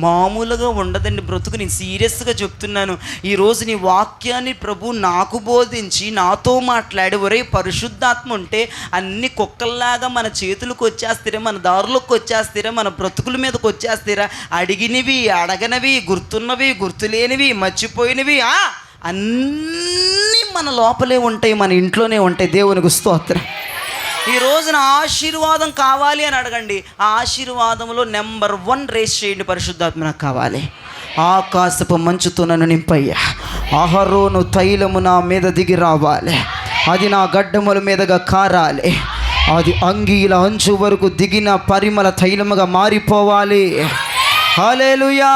మామూలుగా ఉండదండి బ్రతుకు. నేను సీరియస్గా చెప్తున్నాను. ఈరోజు నీ వాక్యాన్ని ప్రభు నాకు బోధించి నాతో మాట్లాడి, ఒరే పరిశుద్ధాత్మ ఉంటే అన్ని కుక్కల్లాగా మన చేతులకు వచ్చేస్తారా, మన దారులకు వచ్చేస్తారా, మన బ్రతుకుల మీదకి వచ్చేస్తారా? అడిగినవి, అడగనవి, గుర్తున్నవి, గుర్తులేనివి, మర్చిపోయినవి అన్నీ మన లోపలే ఉంటాయి, మన ఇంట్లోనే ఉంటాయి. దేవునికి స్తోత్రం. ఈ రోజున ఆశీర్వాదం కావాలి అని అడగండి. ఆ ఆశీర్వాదంలో నెంబర్ 1 రేస్ చేయండి. పరిశుద్ధాత్మ నాకు కావాలి. ఆకాశపు మంచుతో నన్ను నింపయ్యా. అహరోను తైలము నా మీద దిగి రావాలి, అది నా గడ్డముల మీదగా కారాలి, అది అంగీల అంచు వరకు దిగిన పరిమళ తైలముగా మారిపోవాలి. హల్లెలూయా.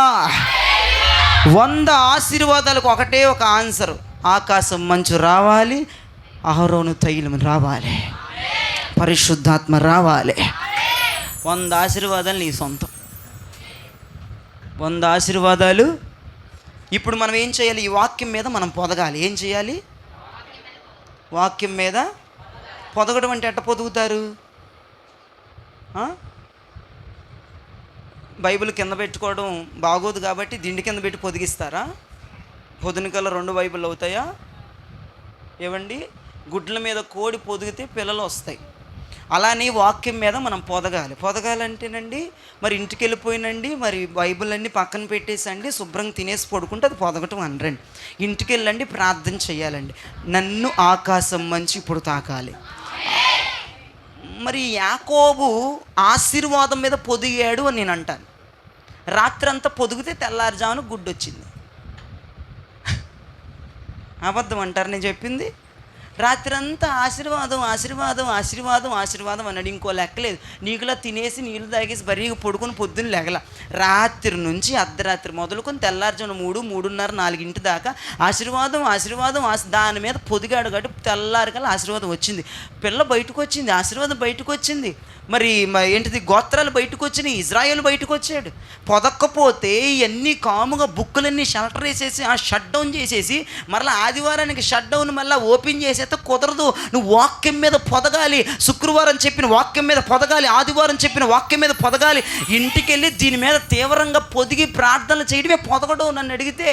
100 ఆశీర్వాదాలకు ఒకటే ఒక ఆన్సర్. ఆకాశం మంచు రావాలి, అహరోను తైలం రావాలి, పరిశుద్ధాత్మ రావాలి. 100 ఆశీర్వాదాలు నీ సొంతం. 100 ఆశీర్వాదాలు. ఇప్పుడు మనం ఏం చేయాలి? ఈ వాక్యం మీద మనం పొదగాలి. ఏం చేయాలి? వాక్యం మీద పొదగడం అంటే ఎట్ట పొదుగుతారు? బైబిల్ కింద పెట్టుకోవడం బాగోదు కాబట్టి దిండి కింద పెట్టి పొదిగిస్తారా? పొద్దునకల్లా 2 బైబిల్ అవుతాయా? ఏవండి, గుడ్ల మీద కోడి పొదిగితే పిల్లలు వస్తాయి. అలానే వాక్యం మీద మనం పొదగాలంటేనండి మరి ఇంటికి వెళ్ళిపోయినండి మరి బైబిల్ అన్నీ పక్కన పెట్టేసండి శుభ్రంగా తినేసి పడుకుంటే అది పొదగటం అనరండి. ఇంటికి వెళ్ళండి, ప్రార్థన చేయాలండి. నన్ను ఆకాశం మంచి ఇప్పుడు తాకాలి. మరి యాకోబు ఆశీర్వాదం మీద పొదిగాడు అని నేను అంటాను. రాత్రంతా పొదిగితే తెల్లారుజామున గుడ్డు వచ్చింది. అబద్ధం అంటారు నేను చెప్పింది? రాత్రంతా ఆశీర్వాదం ఆశీర్వాదం ఆశీర్వాదం ఆశీర్వాదం అన్నాడు. ఇంకో లెక్కలేదు. నీకులా తినేసి నీళ్ళు తాగేసి బరీగా పడుకొని పొద్దున్న లెగల. రాత్రి నుంచి అర్ధరాత్రి మొదలుకొని తెల్లారుజామున 3, 3:30, 4 దాకా ఆశీర్వాదం ఆశీర్వాదం దాని మీద పొదిగాడు కాబట్టి తెల్లారికల్లా ఆశీర్వాదం వచ్చింది. పిల్ల బయటకు వచ్చింది, ఆశీర్వాదం బయటకు వచ్చింది. మరి ఏంటిది, గోత్రాలు బయటకు వచ్చినాయి, ఇజ్రాయేల్ బయటకు వచ్చాడు. పొదక్కపోతే ఇవన్నీ కాముగా బుక్కులన్నీ షెల్టర్ వేసేసి షట్ డౌన్ చేసేసి మరలా ఆదివారానికి షట్ డౌన్ మళ్ళీ ఓపెన్ చేసేస్తే కుదరదు. నువ్వు వాక్యం మీద పొదగాలి. శుక్రవారం చెప్పిన వాక్యం మీద పొదగాలి, ఆదివారం చెప్పిన వాక్యం మీద పొదగాలి. ఇంటికి వెళ్ళి దీని మీద తీవ్రంగా పొదిగి ప్రార్థనలు చేయడమే పొదగడం. నన్ను అడిగితే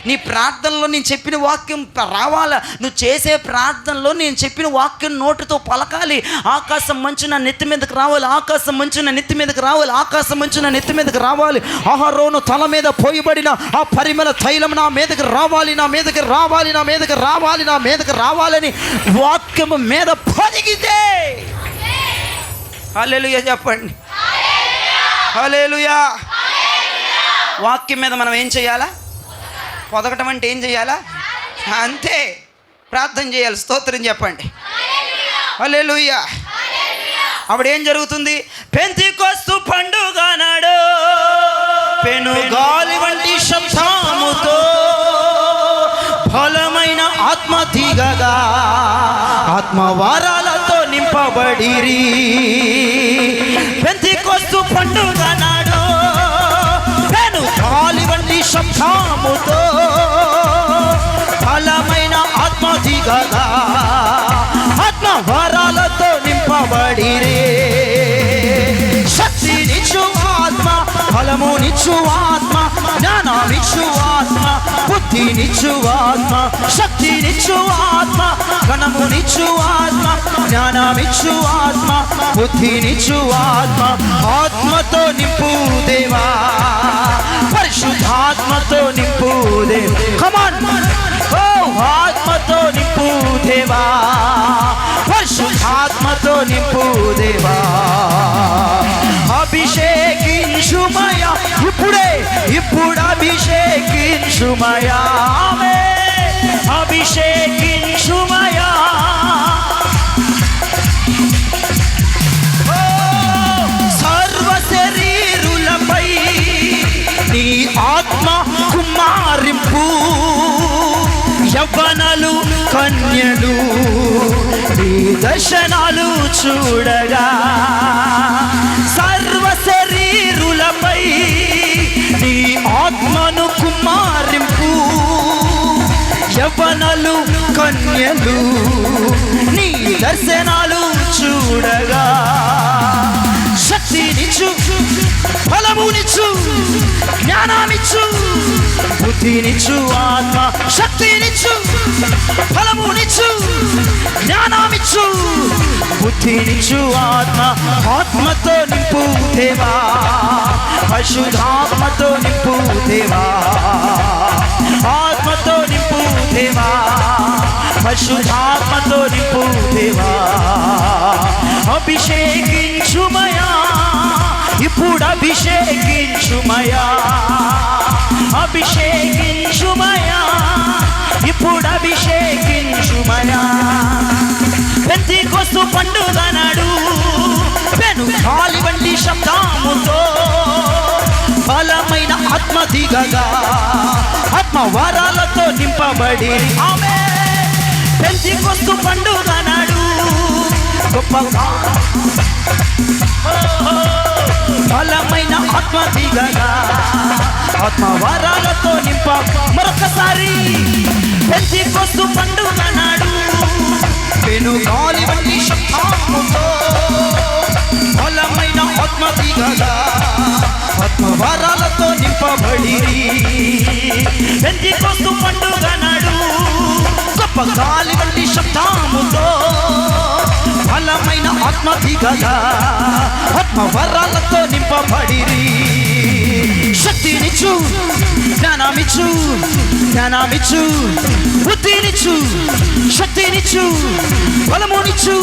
నీ ప్రార్థనలో నేను చెప్పిన వాక్యం రావాలా. నువ్వు చేసే ప్రార్థనలో నేను చెప్పిన వాక్యం నోటితో పలకాలి. ఆకాశం మంచు నా నెత్తి మీదకి రావాలి, ఆకాశం మంచు నా నెత్తి మీదకి రావాలి, ఆకాశం మంచు నా నెత్తి మీదకి రావాలి. అహరోను తల మీద పోయబడిన ఆ పరిమళ తైలం నా మీదకి రావాలి, నా మీదకి రావాలి, నా మీదకి రావాలి, నా మీదకి రావాలని వాక్యం మీద పొదిగితే హల్లెలూయా చెప్పండి. హల్లెలూయా. వాక్యం మీద మనం ఏం చేయాలా? పొదగటం అంటే ఏం చేయాలా? అంతే, ప్రార్థన చేయాలి. స్తోత్రం చెప్పండి. హల్లెలూయా. అప్పుడు ఏం జరుగుతుంది? పెంతెకొస్తు పండుగ నాడు పెనుగాలి వంటి శబ్దముతో బలమైన ఆత్మ దిగగా ఆత్మవరాలతో నింపబడిరి. పెంతెకొస్తు పండుగ నాడు పెనుగాలి వంటి శబ్దముతో బలమైన ఆత్మ దిగగా ఆత్మవరాలతో నింపబడిరే. శక్తినిచ్చు ఆత్మ, బలమునిచ్చు ఆత్మ, జ్ఞానమిచ్చు ఆత్మ, బుద్ధినిచ్చు ఆత్మ, శక్తినిచ్చు ఆత్మ, ఘనమునిచ్చు ఆత్మ, జ్ఞానమిచ్చు ఆత్మ, బుద్ధినిచ్చు ఆత్మ. ఆత్మతో నింపు దేవా, పరిశుద్ధాత్మతో నింపు దేవా. కమాన్, ఓ ఆత్మతో నింపు దేవా, పరిశుద్ధాత్మతో నింపు దేవా. అభిషేకించుమయా ఇప్పుడు అభిషేకించుమయా. అభిషేకించుమయా. సర్వ శరీరులపై నీ ఆత్మ కుమారింపు. యవ్వనలు కన్యలు నీ దర్శనాలు చూడగా సర్వ శరీరులపై నీ ఆత్మను కుమారింపు. యవ్వనలు కన్యలు నీ దర్శనాలు చూడగా శక్తినిచ్చు, బలమునిచ్చు, జ్ఞానాన్నిచ్చు, బుద్ధినిచ్చు ఆత్మ. శక్తినిచ్చు, బలమునిచ్చు, జ్ఞానాన్నిచ్చు, బుద్ధినిచ్చు ఆత్మ. ఆత్మతో నింపు దేవా, పరిశుద్ధాత్మతో నింపు దేవా, ఆత్మతో నింపు దేవా, పరిశుద్ధాత్మతో నింపు దేవా. అభిషేకించుమయా ఇప్పుడు అభిషేకించుమయా. అభిషేకించుమయా ఇప్పుడు అభిషేకించుమయా. పెంతెకొస్తు పండుగ నాడు పెనుగాలి వంటి శబ్దముతో బలమైన ఆత్మ దిగగా ఆత్మవరాలతో నింపబడి. ఆమేన్. పెంతెకొస్తు పండుగ నాడు గొప్పగా బలమైన ఆత్మ దిగగా ఆత్మవరాలతో నింప. మరొకసారి పెంతెకొస్తు పండుగ నాడు పెనుగాలి వంటి శబ్దముతో బలమైన ఆత్మ దిగగా ఆత్మవరాలతో నింపబడి. పెంతెకోస్తు పండుగ నాడు గొప్ప గాలి వంటి శబ్దముతో బలమైన ఆత్మ దిగగా ఆత్మ వరాలతో నింపబడిరి. శక్తినిచ్చు, జ్ఞానమిచ్చు, జ్ఞానమిచ్చు, బుద్ధినిచ్చు, శక్తినిచ్చు, బలమునిచ్చు,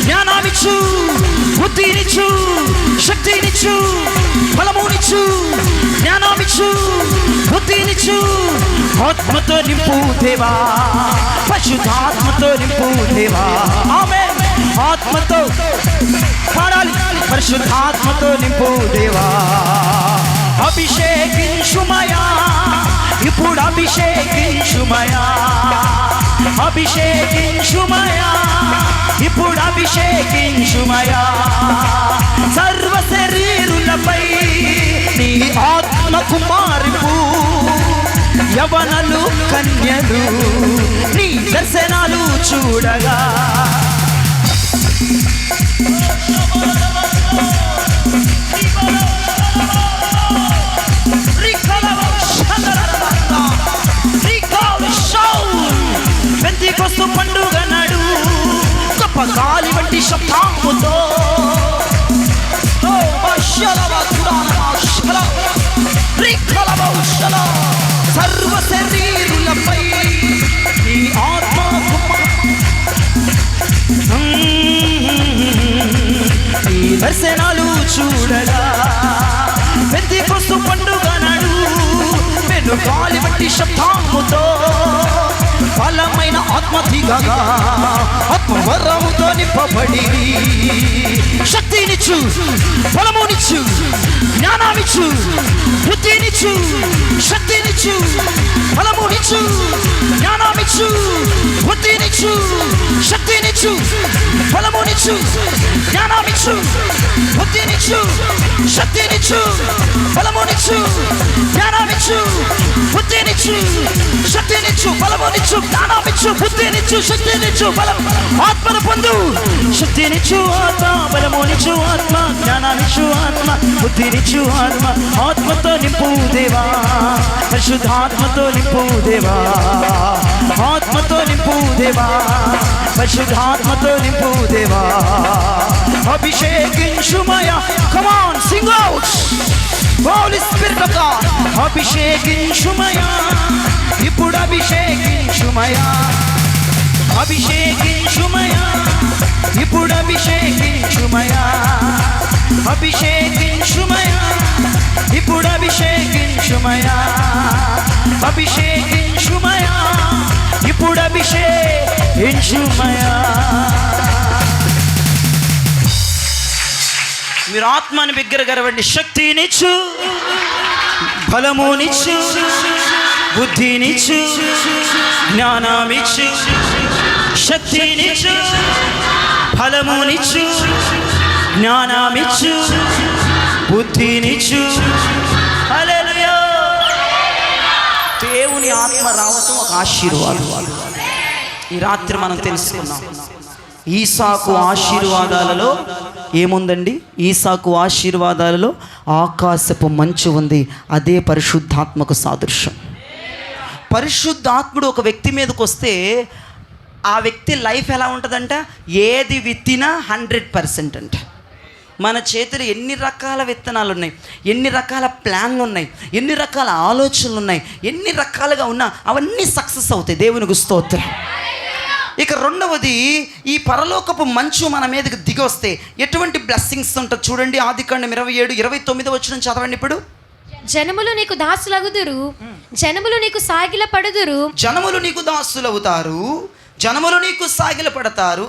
జ్ఞానమిచ్చు, బుద్ధినిచ్చు, శక్తినిచ్చు, బలమునిచ్చు, జ్ఞానమిచ్చు, బుద్ధినిచ్చు. ఆత్మతో నింపు దేవా, పరిశుద్ధాత్మతో నింపు దేవా. ఆమేన్. ఆత్మతో పాడాలి, పరిశుద్ధాత్మతో నింపు దేవా. అభిషేకించుమయా, ఇప్పుడు అభిషేకించుమయా, అభిషేకించుమయా, ఇప్పుడు అభిషేకించుమయా. సర్వ శరీరులపై నీ ఆత్మ కుమారుపు, యవనలు కన్యలు నీ దర్శనాలు చూడగా. పెంతెకోస్తు పండుగ నాడు గొప్ప గాలి వంటి శబ్దముతో సర్వ శరీరులపై నీ ఆత్మ నీ దర్శనాలు చూడగా. పెంతెకోస్తు పండుగ నాడు పెను గాలి వంటి శబ్దముతో బలమైన ఆత్మ దిగగా ఆత్మ వరముతో నింపబడి. శక్తినిచ్చు, బలమునిచ్చు, జ్ఞానమిచ్చు, బుద్ధినిచ్చు, శక్తినిచ్చు, బలమునిచ్చు, జ్ఞానమిచ్చు, బుద్ధినిచ్చు, శక్తినిచ్చు, బలమునిచ్చు, జ్ఞానమిచ్చు, బుద్ధినిచ్చు, శక్తినిచ్చు, బలమునిచ్చు, జ్ఞానమిచ్చు, బుద్ధినిచ్చు, శక్తినిచ్చు, బలమునిచ్చు, జ్ఞానమిచ్చు, బుద్ధినిచ్చు, శక్తినిచ్చు, బలం. ఆత్మను పొందు. శక్తినిచ్చు ఆత్మ, బలమునిచ్చు ఆత్మ, జ్ఞానమిచ్చు ఆత్మ, బుద్ధినిచ్చు ఆత్మ. ఆత్మతో నింపు దేవా, పరిశుద్ధాత్మతో నింపు దేవా, ఆత్మతో నింపు దేవా, పరిశుద్ధాత్మతో నింపు దేవా. అభిషేకించుమయా. Come on, sing out. Holy Spirit of God. అభిషేకించుమయా, ఇప్పుడు అభిషేకించుమయా, అభిషేకించుమయా, ఇప్పుడు అభిషేకించుమయా, అభిషేకించుమయా, ఇప్పుడు అభిషేకించుమయా, అభిషేకించుమయా, ఇప్పుడు అభిషేకించుమయా. మీరు ఆత్మని బిగ్గరగరవండి. శక్తినిచ్చు, బలమునిచ్చు, బుద్ధినిచ్చు, జ్ఞానమిచ్చు, శక్తినిచ్చు, బలమునిచ్చు, జ్ఞానమిచ్చు, బుద్ధినిచ్చు. హల్లెలూయా. దేవుని ఆత్మ రావటం ఒక ఆశీర్వాదం. ఈ రాత్రి మనం తెలుసుకున్నాం. ఈసాకు ఆశీర్వాదాలలో ఏముందండి? ఈసాకు ఆశీర్వాదాలలో ఆకాశపు మంచు ఉంది. అదే పరిశుద్ధాత్మకు సాదృశ్యం. పరిశుద్ధాత్ముడు ఒక వ్యక్తి మీదకి వస్తే ఆ వ్యక్తి లైఫ్ ఎలా ఉంటుందంట? ఏది విత్తినా 100% అంట. మన చేతిలో ఎన్ని రకాల విత్తనాలు ఉన్నాయి, ఎన్ని రకాల ప్లాన్లు ఉన్నాయి, ఎన్ని రకాల ఆలోచనలు ఉన్నాయి, ఎన్ని రకాలుగా ఉన్నా అవన్నీ సక్సెస్ అవుతాయి. దేవునికి స్తోత్రం. ఇక రెండవది, ఈ పరలోకపు మంచు మన మీదకి దిగి వస్తే ఎటువంటి బ్లెస్సింగ్స్ ఉంటుంది చూడండి. ఆదికాండం 27:29 వచనం చదవండి. ఇప్పుడు జనములు నీకు దాసులగుదురు, జనములు నీకు సాగిల పడుదురు. జనములు నీకు దాసులవుతారు, జనములు నీకు సాగిల పడతారు.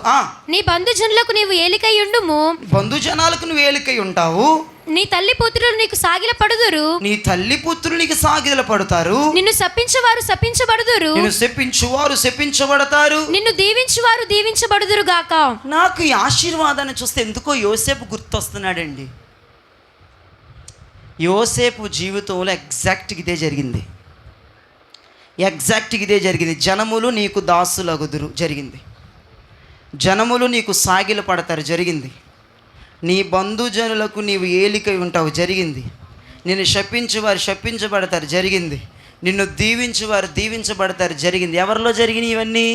నీ బంధుజనులకు నీవు ఏలికై ఉండుము. బంధుజనాలకు నువ్వు ఏలికై ఉంటావు. నీ తల్లి పుత్రులు నీకు సాగిల పడుదురు, నీ తల్లి పుత్రులు నీకు సాగిల పడతారు. నిన్ను శపించువారు శపించబడుదురు, నిన్ను శపించువారు శపించబడతారు, నిన్ను దీవించువారు దీవించబడుదురు గాక. నాకు ఈ ఆశీర్వాదాన్ని చూస్తే ఎందుకో యోసేపు గుర్తొస్తున్నాడండి. యోసేపు జీవితంలో ఎగ్జాక్ట్గా ఇదే జరిగింది. జనములు నీకు దాసులగుదురు జరిగింది. జనములు నీకు సాగిల పడతారు జరిగింది. నీ బంధుజనులకు నీవు ఏలికై ఉంటావు జరిగింది. నిన్ను శపించు వారు శపించబడతారు జరిగింది. నిన్ను దీవించు వారు దీవించబడతారు జరిగింది. ఎవరిలో జరిగినాయి ఇవన్నీ?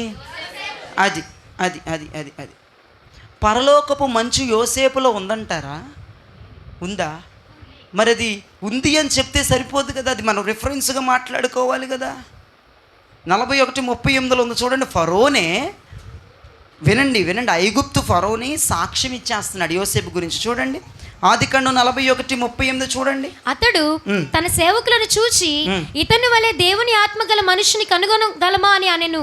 అది అది అది అది అది పరలోకపు మంచు యోసేపులో ఉందంటారా? ఉందా? మరి అది ఉంది అని చెప్తే సరిపోదు కదా, అది మనం రిఫరెన్స్గా మాట్లాడుకోవాలి కదా. 41:38 ఉంది చూడండి. ఫరోనే, వినండి వినండి, ఐగుప్తు ఫరోని సాక్ష్యం ఇచ్చేస్తున్నాడు యోసేపు గురించి. చూడండి ఆదికాండం 41:38 చూడండి. అతడు తన సేవకులను చూచి ఇతని వలె దేవుని ఆత్మ గల మనుషుని కనుగొనగలమా అని అనెను.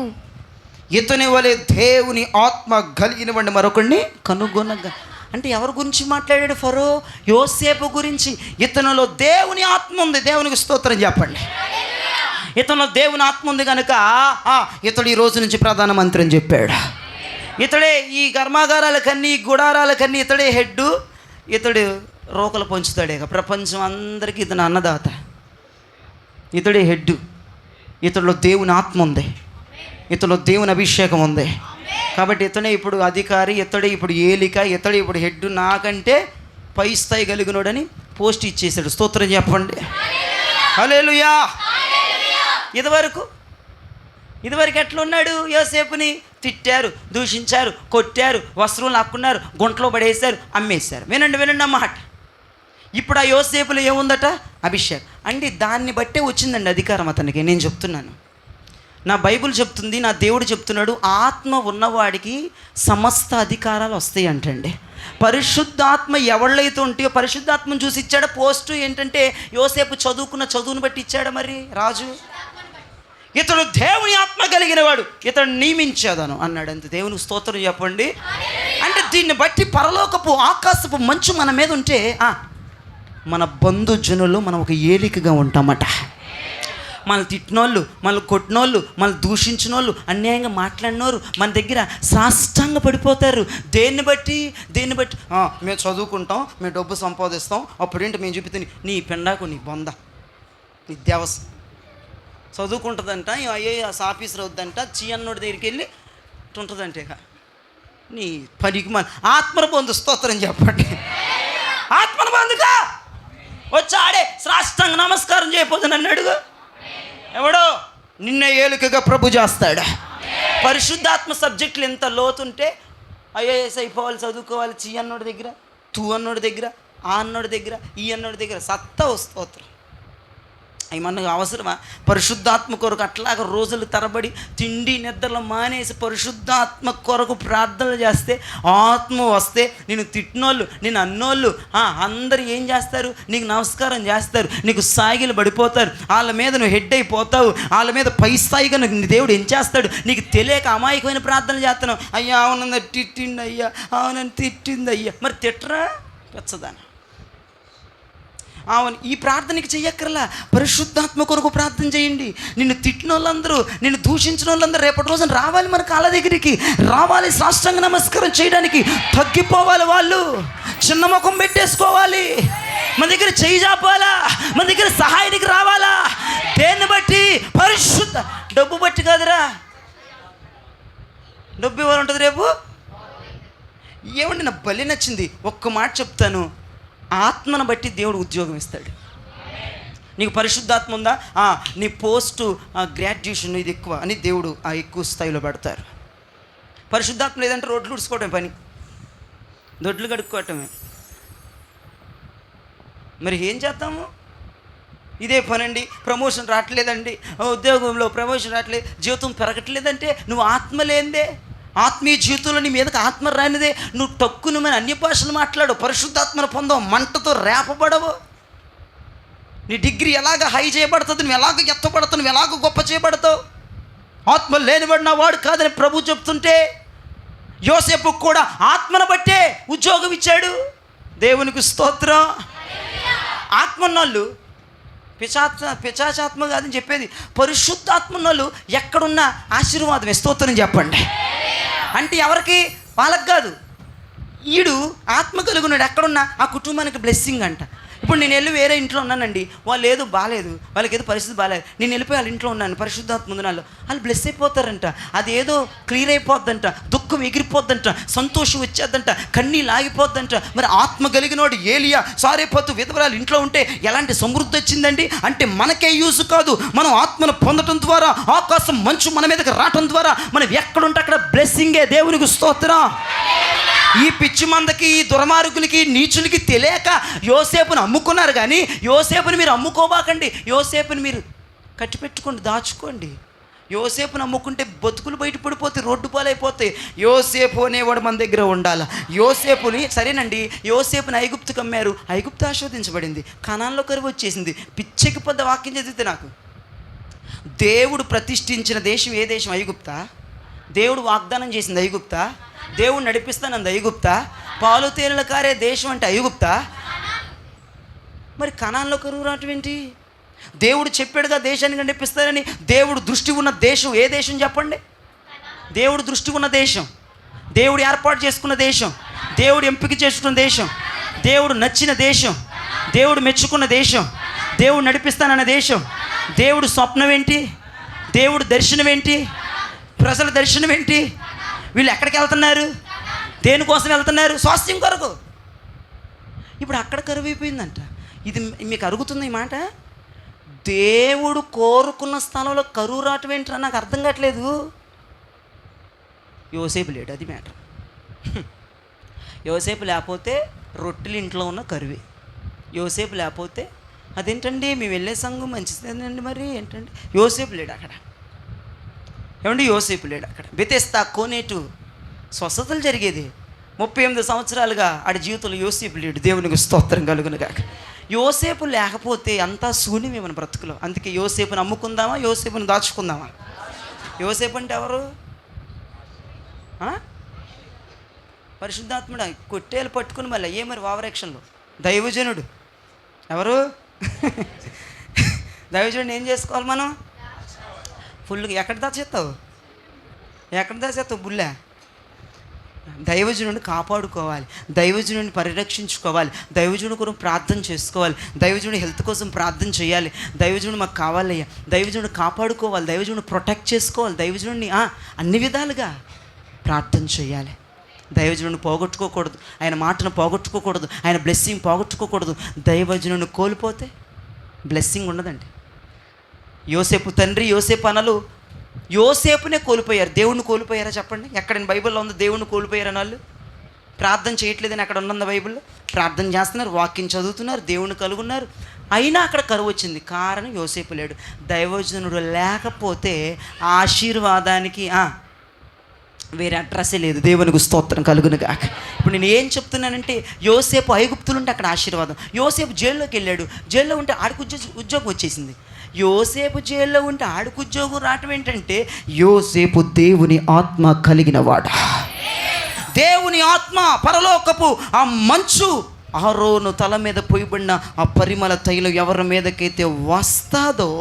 ఇతని వలె దేవుని ఆత్మ కలిగిన వాడిని మరొకడిని కనుగొనగా. అంటే ఎవరి గురించి మాట్లాడాడు ఫరో? యోసేపు గురించి. ఇతనిలో దేవుని ఆత్మ ఉంది. దేవునికి స్తోత్రం చెప్పండి. ఇతనిలో దేవుని ఆత్మ ఉంది కనుక ఇతడు ఈ రోజు నుంచి ప్రధానమంత్రి అని చెప్పాడు. ఇతడే ఈ కర్మాగారాలకన్నీ గుడారాలకన్నీ ఇతడే హెడ్. ఇతడు రోకలు పంచుతాడే ప్రపంచం అందరికీ. ఇతను అన్నదాత, ఇతడే హెడ్. ఇతడిలో దేవుని ఆత్మ ఉంది, ఇతడిలో దేవుని అభిషేకం ఉంది. కాబట్టి ఇతడే ఇప్పుడు అధికారి, ఇతడే ఇప్పుడు ఏలిక, ఇతడే ఇప్పుడు హెడ్. నాకంటే పై స్థాయి కలిగినోడని పోస్ట్ ఇచ్చేసాడు. స్తోత్రం చెప్పండి. హల్లెలూయా. ఇదివరకు ఎట్లా ఉన్నాడు? యోసేపుని తిట్టారు, దూషించారు, కొట్టారు, వస్త్రం లాక్కున్నారు, గుంటలో పడేశారు, అమ్మేశారు. వినండి వినండి అన్నమాట. ఇప్పుడు ఆ యోసేపులో ఏముందట? అభిషేకం. అంటే దాన్ని బట్టే వచ్చిందండి అధికారం అతనికి. నేను చెప్తున్నాను, నా బైబిల్ చెప్తుంది, నా దేవుడు చెప్తున్నాడు, ఆత్మ ఉన్నవాడికి సమస్త అధికారాలు వస్తాయి అంటండి. పరిశుద్ధాత్మ ఎవళ్ళైతే ఉంటాయో పరిశుద్ధాత్మను చూసి ఇచ్చాడా పోస్టు. ఏంటంటే యోసేపు చదువుకున్న చదువును బట్టి ఇచ్చాడా మరి రాజు? ఇతడు దేవుని ఆత్మ కలిగిన వాడు, ఇతడు నియమించాదను అన్నాడు. అంతే. దేవునికి స్తోత్రం చెప్పండి. అంటే దీన్ని బట్టి పరలోకపు ఆకాశపు మంచు మన మీద ఉంటే మన బంధుజనులు మనం ఒక ఏలికగా ఉంటామట. మనల్ని తిట్టినోళ్ళు, మనల్ని కొట్టినోళ్ళు, మనల్ని దూషించినోళ్ళు, అన్యాయంగా మాట్లాడినోరు మన దగ్గర సాష్టాంగ పడిపోతారు. దేన్ని బట్టి? మేము చదువుకుంటాం, మేము డబ్బు సంపాదిస్తాం, అప్పుడేంటి మేము చూపితే నీ పెండాకు, నీ బొంద, నీ దేవస చదువుకుంటుందంట, ఐఏఎస్ ఆఫీసర్ అవుద్దంట, చీయన్నోడి దగ్గరికి వెళ్ళి ఉంటుందంటే నీ పనికి మన ఆత్మను పొందు. స్తోత్రం చెప్పండి. ఆత్మను పొందుగా వచ్చి ఆడే సాష్టాంగ నమస్కారం చేయకపోతే నన్ను అడుగు. ఎవడో నిన్నే ఏలికగా ప్రభు చేస్తాడు. పరిశుద్ధాత్మ సబ్జెక్టులు ఎంత లోతుంటే ఐఏఎస్ అయిపోవాలి, చదువుకోవాలి, చీ అన్నోడి దగ్గర, తూ అన్నోడి దగ్గర, ఆ అన్నోడి దగ్గర, ఈ అన్నోడి దగ్గర సత్తా స్తోత్రం. అవి మనకు అవసరమా? పరిశుద్ధాత్మ కొరకు అట్లాగ రోజులు తరబడి తిండి నిద్రలు మానేసి పరిశుద్ధాత్మ కొరకు ప్రార్థనలు చేస్తే ఆత్మ వస్తే నిన్ను తిట్టినోళ్ళు, నిన్ను అన్నోళ్ళు అందరు ఏం చేస్తారు? నీకు నమస్కారం చేస్తారు, నీకు సాగిలు పడిపోతారు, వాళ్ళ మీద నువ్వు హెడ్ అయిపోతావు, వాళ్ళ మీద పై స్థాయిగా దేవుడు ఏం చేస్తాడు? నీకు తెలియక అమాయకమైన ప్రార్థనలు చేస్తున్నావు. అయ్యా అవునన్నా తిట్టింది అయ్యా, అవునని తిట్టింది అయ్యా. మరి తిట్టరా పెచ్చదాన? అవును, ఈ ప్రార్థనకి చెయ్యక్కర్లా, పరిశుద్ధాత్మ కొరకు ప్రార్థన చేయండి. నిన్ను తిట్టిన వాళ్ళందరూ, నిన్ను దూషించిన వాళ్ళందరూ రేపటి రోజున రావాలి మన కాళ్ళ దగ్గరికి, రావాలి సాష్టాంగ నమస్కారం చేయడానికి. తగ్గిపోవాలి, వాళ్ళు చిన్న ముఖం పెట్టేసుకోవాలి, మన దగ్గర చెయ్యి చాపాలా, మన దగ్గర సహాయానికి రావాలా. దేన్ని బట్టి? పరిశుద్ధ. డబ్బు బట్టి కాదురా. డబ్బు ఇవ్వాలి ఉంటుంది రేపు. ఏమండి నా బలి నచ్చింది, ఒక్క మాట చెప్తాను, ఆత్మను బట్టి దేవుడు ఉద్యోగం ఇస్తాడు. నీకు పరిశుద్ధాత్మ ఉందా? నీ పోస్టు గ్రాడ్యుయేషన్ ఇది ఎక్కువ అని దేవుడు ఎక్కువ స్థాయిలో పెడతారు. పరిశుద్ధాత్మ లేదంటే రోడ్లు ఉడుచుకోవటమే పని, దొడ్లు కడుక్కోవటమే. మరి ఏం చేస్తాము? ఇదే పనండి. ప్రమోషన్ రావట్లేదండి, ఉద్యోగంలో ప్రమోషన్ రావట్లేదు, జీవితం పెరగట్లేదంటే నువ్వు ఆత్మ లేనిదే, ఆత్మీయ జీవితంలో నీ మీదకి ఆత్మ రానిదే. నువ్వు తక్కువ మన అన్య భాషలు మాట్లాడు, పరిశుద్ధాత్మను పొందవు, మంటతో రేపబడవు. నీ డిగ్రీ ఎలాగ హై చేయబడుతుంది, నువ్వు ఎలాగ ఎత్తబడతావు, నువ్వు ఎలాగ గొప్ప చేయబడతావు. ఆత్మ లేనిబడిన వాడు కాదని ప్రభు చెప్తుంటే యోసేపు కూడా ఆత్మను బట్టే ఉద్యోగం ఇచ్చాడు. దేవునికి స్తోత్రం. ఆత్మ ఉన్నోళ్ళు పిశాచాత్మ కాదని చెప్పేది, పరిశుద్ధాత్మ ఉన్నోళ్ళు ఎక్కడున్నా ఆశీర్వాదం స్తోత్రం చెప్పండి. అంటే ఎవరికి? వాళ్ళకి కాదు. ఈడు ఆత్మ కలుగున్నాడు, ఎక్కడున్నా ఆ కుటుంబానికి బ్లెస్సింగ్ అంట. ఇప్పుడు నేను వెళ్ళి వేరే ఇంట్లో ఉన్నానండి, వాళ్ళు ఏదో బాగాలేదు, వాళ్ళకి ఏదో పరిస్థితి బాగాలేదు, నేను వెళ్ళిపోయి వాళ్ళ ఇంట్లో ఉన్నాను, పరిశుద్ధాత్మ ముందు నాలో వాళ్ళు బ్లెస్ అయిపోతారంట, అది ఏదో క్లియర్ అయిపోద్దంట, దుఃఖం ఎగిరిపోద్దంట, సంతోషం వచ్చేద్దంట, కన్నీళ్ళు ఆగిపోద్దంట. మరి ఆత్మ కలిగినోడు ఏలియా సారేపోతూ విధవరాలు ఇంట్లో ఉంటే ఎలాంటి సమృద్ధి వచ్చిందండి అంటే మనకే యూజ్ కాదు, మనం ఆత్మను పొందడం ద్వారా, ఆకాశం మంచు మన మీదకి రావటం ద్వారా మనం ఎక్కడుంటే అక్కడ బ్లెస్సింగే. దేవునికి స్తోత్రం. ఈ పిచ్చి మందకి, ఈ దుర్మార్గులకి, నీచులకి తెలియక యోసేపుని అమ్ముకున్నారు. కానీ యోసేపుని మీరు అమ్ముకోబాకండి, యోసేపుని మీరు కట్టిపెట్టుకోండి, దాచుకోండి. యోసేపుని అమ్ముకుంటే బతుకులు బయట పడిపోతాయి, రోడ్డు పాలైపోతాయి. యోసేపు అనేవాడు మన దగ్గర ఉండాలి. యోసేపుని సరేనండి, యోసేపుని ఐగుప్తుకి అమ్మారు, ఐగుప్తు ఆశీర్వదించబడింది, కనాన్లో కరువు వచ్చేసింది. పిచ్చెకి పెద్ద వాక్యం చదివితే నాకు దేవుడు ప్రతిష్ఠించిన దేశం ఏ దేశం? ఐగుప్తా. దేవుడు వాగ్దానం చేసింది ఐగుప్తా. దేవుడు నడిపిస్తానంది ఐగుప్తా. పాలు తేనెలు కారే దేశం అంటే ఐగుప్తా. మరి కనాన్లో కరువు రావటం ఏంటి? దేవుడు చెప్పాడుగా దేశాన్ని నడిపిస్తారని. దేవుడు దృష్టి ఉన్న దేశం ఏ దేశం చెప్పండి? దేవుడు దృష్టి ఉన్న దేశం, దేవుడు ఏర్పాటు చేసుకున్న దేశం, దేవుడు ఎంపిక చేసుకున్న దేశం, దేవుడు నచ్చిన దేశం, దేవుడు మెచ్చుకున్న దేశం, దేవుడు నడిపిస్తానన్న దేశం. దేవుడు స్వప్నం ఏంటి? దేవుడు దర్శనం ఏంటి? ప్రజల దర్శనం ఏంటి? వీళ్ళు ఎక్కడికి వెళ్తున్నారు? దేనికోసం వెళ్తున్నారు? స్వాస్థ్యం కొరకు. ఇప్పుడు అక్కడ కరువు అయిపోయిందంట. ఇది మీకు అరుగుతుంది ఈ మాట. దేవుడు కోరుకున్న స్థలంలో కరువు రావటం ఏంటరా నాకు అర్థం కావట్లేదు. యోసేపు లేడు, అది మ్యాటర్. యోసేపు లేకపోతే రొట్టెలు ఇంట్లో ఉన్న కరువే. యోసేపు లేకపోతే అదేంటండి మేము వెళ్ళే సంఘం మంచిదేనండి, మరి ఏంటండి యోసేపు లేడు అక్కడ. ఏమండి యోసేపు లేడు అక్కడ. బెతెస్దా కోనేటు స్వస్థతలు జరిగేది. 38 సంవత్సరాలుగా ఆడి జీవితంలో యోసేపు లేడు. దేవునికి స్తోత్రం కలుగునుగాక. యోసేపు లేకపోతే అంతా శూన్యమే మన బ్రతుకులో. అందుకే యోసేపుని అమ్ముకుందామా, యోసేపుని దాచుకుందామా? యోసేపు అంటే ఎవరు? పరిశుద్ధాత్ముడు కొట్టేలు పట్టుకుని మళ్ళీ ఏ మరి ఓవరాక్షన్లో దైవజనుడు ఎవరు? దైవజనుడు ఏం చేసుకోవాలి మనం? ఫుల్గా ఎక్కడ దాచేస్తావు? ఎక్కడ దాచేస్తావు బుల్ల? దైవజనుడిని కాపాడుకోవాలి, దైవజనుడిని పరిరక్షించుకోవాలి, దైవజనుడి కోసం ప్రార్థన చేసుకోవాలి, దైవజనుడి హెల్త్ కోసం ప్రార్థన చేయాలి. దైవజనుడు మాకు కావాలయ్యా, దైవజనుడు కాపాడుకోవాలి, దైవజనుడు ప్రొటెక్ట్ చేసుకోవాలి, దైవజనుడిని అన్ని విధాలుగా ప్రార్థన చేయాలి. దైవజనుడిని పోగొట్టుకోకూడదు, ఆయన మాటను పోగొట్టుకోకూడదు, ఆయన బ్లెస్సింగ్ పోగొట్టుకోకూడదు. దైవజనుడిని కోల్పోతే బ్లెస్సింగ్ ఉండదండి. యోసేపు తండ్రి, యోసేపు అనలు యోసేపునే కోల్పోయారు, దేవుణ్ణి కోల్పోయారా చెప్పండి? ఎక్కడైనా బైబిల్లో ఉంది దేవుణ్ణి కోల్పోయారని? వాళ్ళు ప్రార్థన చేయట్లేదని అక్కడ ఉన్నది బైబిల్లో. ప్రార్థన చేస్తున్నారు, వాక్యం చదువుతున్నారు, దేవుణ్ణి కలుగున్నారు, అయినా అక్కడ కరువు వచ్చింది. కారణం యోసేపు లేడు. దైవజనుడు లేకపోతే ఆశీర్వాదానికి వేరే అడ్రస్సే లేదు. దేవునికి స్తోత్రం కలుగునుగాక. ఇప్పుడు నేను ఏం చెప్తున్నానంటే, యోసేపు ఐగుప్తులుంటే అక్కడ ఆశీర్వాదం. యోసేపు జైల్లోకి వెళ్ళాడు, జైల్లో ఉంటే ఆడికి ఉద్యోగం వచ్చేసింది. యోసేపు జైల్లో ఉంటే ఆడికి ఉద్యోగం రావటం ఏంటంటే, యోసేపు దేవుని ఆత్మ కలిగినవాడు. దేవుని ఆత్మ, పరలోకపు ఆ మంచు, అహరోను తల మీద పోయబడిన ఆ పరిమళ తైలం ఎవరి మీదకైతే వస్తాదో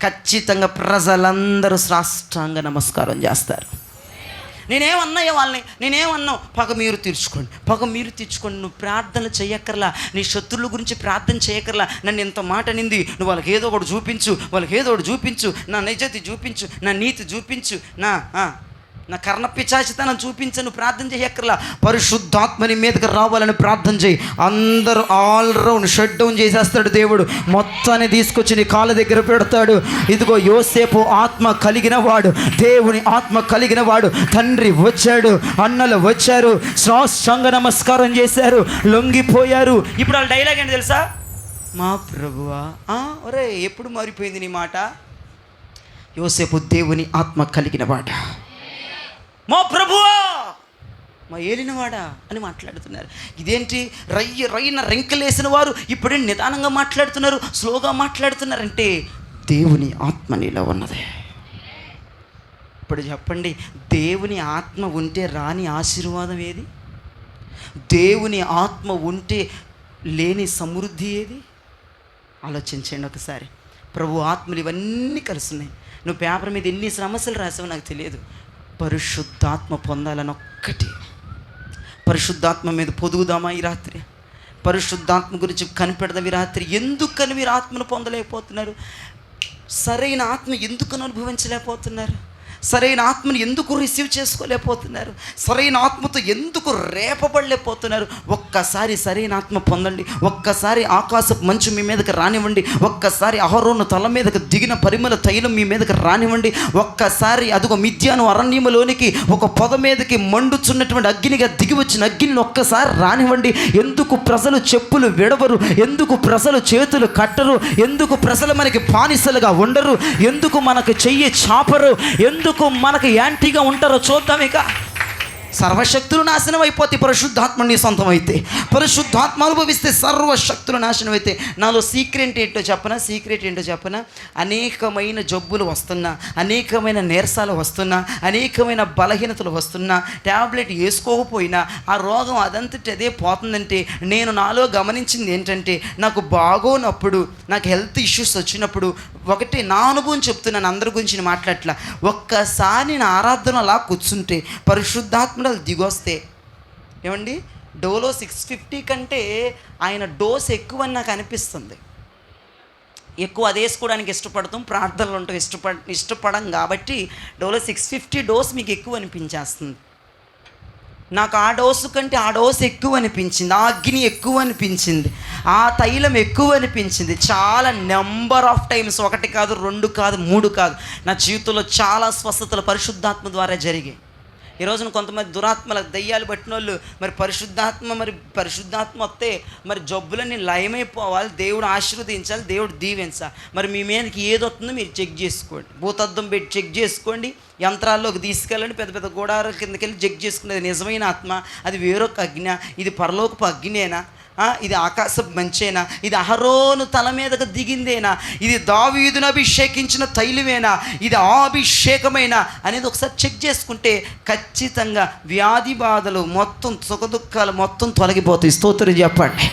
ఖచ్చితంగా ప్రజలందరూ సాష్టాంగ నమస్కారం చేస్తారు. నేనేమన్నాయో వాళ్ళని, నేనేమన్నా పగ మీరు తీర్చుకోండి, నువ్వు ప్రార్థనలు చేయక్కర్లా, నీ శత్రువుల గురించి ప్రార్థన చేయక్కర్లా. నన్ను ఎంత మాట నింది, నువ్వు వాళ్ళకి ఏదో ఒకటి చూపించు, నా నిజతి చూపించు, నా నీతి చూపించు, నా కర్ణ పిచాచితనం చూపించను, ప్రార్థన చేయక్కర్లా. పరిశుద్ధాత్మని మీదకి రావాలని ప్రార్థన చేయి. అందరూ ఆల్రౌండ్ షట్ డౌన్ చేసేస్తాడు దేవుడు. మొత్తాన్ని తీసుకొచ్చి నీ కాళ్ళ దగ్గర పెడతాడు. ఇదిగో యోసేపు ఆత్మ కలిగిన వాడు, దేవుని ఆత్మ కలిగిన వాడు. తండ్రి వచ్చాడు, అన్నలు వచ్చారు, సాష్టాంగ నమస్కారం చేశారు, లొంగిపోయారు. ఇప్పుడు వాళ్ళ డైలాగ్ ఏంటి తెలుసా? మా ప్రభువా. ఒరే ఎప్పుడు మారిపోయింది నీ మాట? యోసేపు దేవుని ఆత్మ కలిగిన వాడు, మా ప్రభువా, మా ఏలినవాడా అని మాట్లాడుతున్నారు. ఇదేంటి రయ్యన రెంకలేసిన వారు ఇప్పుడే నిదానంగా మాట్లాడుతున్నారు, స్లోగా మాట్లాడుతున్నారంటే దేవుని ఆత్మ నీలో ఉన్నదే. ఇప్పుడు చెప్పండి, దేవుని ఆత్మ ఉంటే రాని ఆశీర్వాదం ఏది? దేవుని ఆత్మ ఉంటే లేని సమృద్ధి ఏది? ఆలోచించండి ఒకసారి. ప్రభు ఆత్మలు ఇవన్నీ కలుస్తున్నాయి. నువ్వు పేపర్ మీద ఎన్ని సమస్యలు రాసావో నాకు తెలియదు. పరిశుద్ధాత్మ పొందాలని ఒక్కటి. పరిశుద్ధాత్మ మీద పొదుగుదామా ఈ రాత్రి? పరిశుద్ధాత్మ గురించి కనిపెడదాం ఈ రాత్రి. ఎందుకని మీరు ఆత్మను పొందలేకపోతున్నారు? సరైన ఆత్మ ఎందుకని అనుభవించలేకపోతున్నారు? సరైన ఆత్మను ఎందుకు రిసీవ్ చేసుకోలేకపోతున్నారు? సరైన ఆత్మతో ఎందుకు రేపబడలేకపోతున్నారు? ఒక్కసారి సరైన ఆత్మ పొందండి. ఒక్కసారి ఆకాశపు మంచు మీ మీదకి రానివ్వండి. ఒక్కసారి అహరోను తల మీదకి దిగిన పరిమళ తైలం మీ మీదకి రానివ్వండి. ఒక్కసారి అదిగో మిద్యాను అరణ్యములోనికి ఒక పొద మీదకి మండుచున్నటువంటి అగ్నిగా దిగి వచ్చిన అగ్నిని ఒక్కసారి రానివ్వండి. ఎందుకు ప్రజలు చెప్పులు విడవరు? ఎందుకు ప్రజలు చేతులు కట్టరు? ఎందుకు ప్రజలు మనకి బానిసలుగా ఉండరు? ఎందుకు మనకు చెయ్యి చాపరు? ఎందుకు మనకు యాంటీగా ఉంటారో చూద్దాం. ఇక సర్వశక్తులు నాశనం అయిపోతే పరిశుద్ధాత్మ నీ సొంతం అయితే, పరిశుద్ధాత్మ అనుభవిస్తే సర్వశక్తులు నాశనం అయితే. నాలో సీక్రెట్ ఏంటో చెప్పనా? అనేకమైన జబ్బులు వస్తున్నా, అనేకమైన నీరసాలు వస్తున్నా, అనేకమైన బలహీనతలు వస్తున్నా, ట్యాబ్లెట్ వేసుకోకపోయినా ఆ రోగం అదంతటి అదే పోతుందంటే నేను నాలో గమనించింది ఏంటంటే, నాకు బాగోనప్పుడు, నాకు హెల్త్ ఇష్యూస్ వచ్చినప్పుడు, ఒకటి నా అనుభవం చెప్తున్నాను, అందరి గురించి మాట్లాడట్లా, ఒక్కసారి నా ఆరాధన అలా కూర్చుంటే పరిశుద్ధాత్మ దిగొస్తే ఏమండి, డోలో 650 కంటే ఆయన డోస్ ఎక్కువ అని నాకు అనిపిస్తుంది. ఎక్కువ అది వేసుకోవడానికి ఇష్టపడతాం, ప్రార్థనలు ఉంటాం, ఇష్టపడం కాబట్టి డోలో 650 డోస్ మీకు ఎక్కువ అనిపించేస్తుంది. నాకు ఆ డోసు కంటే ఆ డోసు ఎక్కువ అనిపించింది, ఆ అగ్ని ఎక్కువ అనిపించింది, ఆ తైలం ఎక్కువ అనిపించింది. చాలా నెంబర్ ఆఫ్ టైమ్స్, 1 కాదు 2 కాదు 3 కాదు, నా జీవితంలో చాలా స్వస్థతలు పరిశుద్ధాత్మ ద్వారా జరిగాయి. ఈ రోజున కొంతమంది దురాత్మల దయ్యాలు పట్టిన వాళ్ళు మరి పరిశుద్ధాత్మ వస్తే మరి జబ్బులన్నీ లయమైపోవాలి, దేవుడు ఆశీర్వదించాలి, దేవుడు దీవించాలి. మరి మీ మీదకి ఏది వస్తుందో మీరు చెక్ చేసుకోండి, భూతద్దం పెట్టి చెక్ చేసుకోండి, యంత్రాల్లోకి తీసుకెళ్ళండి, పెద్ద పెద్ద గోడాల కిందకి వెళ్ళి చెక్ చేసుకునేది నిజమైన ఆత్మ, అది వేరొక అగ్ని, ఇది పరలోకపు అగ్నేనా, ఇది ఆకాశపు మంచేనా, ఇది అహరోను తల మీదకు దిగిందేనా, ఇది దావీదును అభిషేకించిన తైలమేనా, ఇది ఆ అభిషేకమేనా అనేది ఒకసారి చెక్ చేసుకుంటే ఖచ్చితంగా వ్యాధి బాధలు మొత్తం, సుఖదుఖాలు మొత్తం తొలగిపోతాయి. స్తోత్రం చెప్పండి.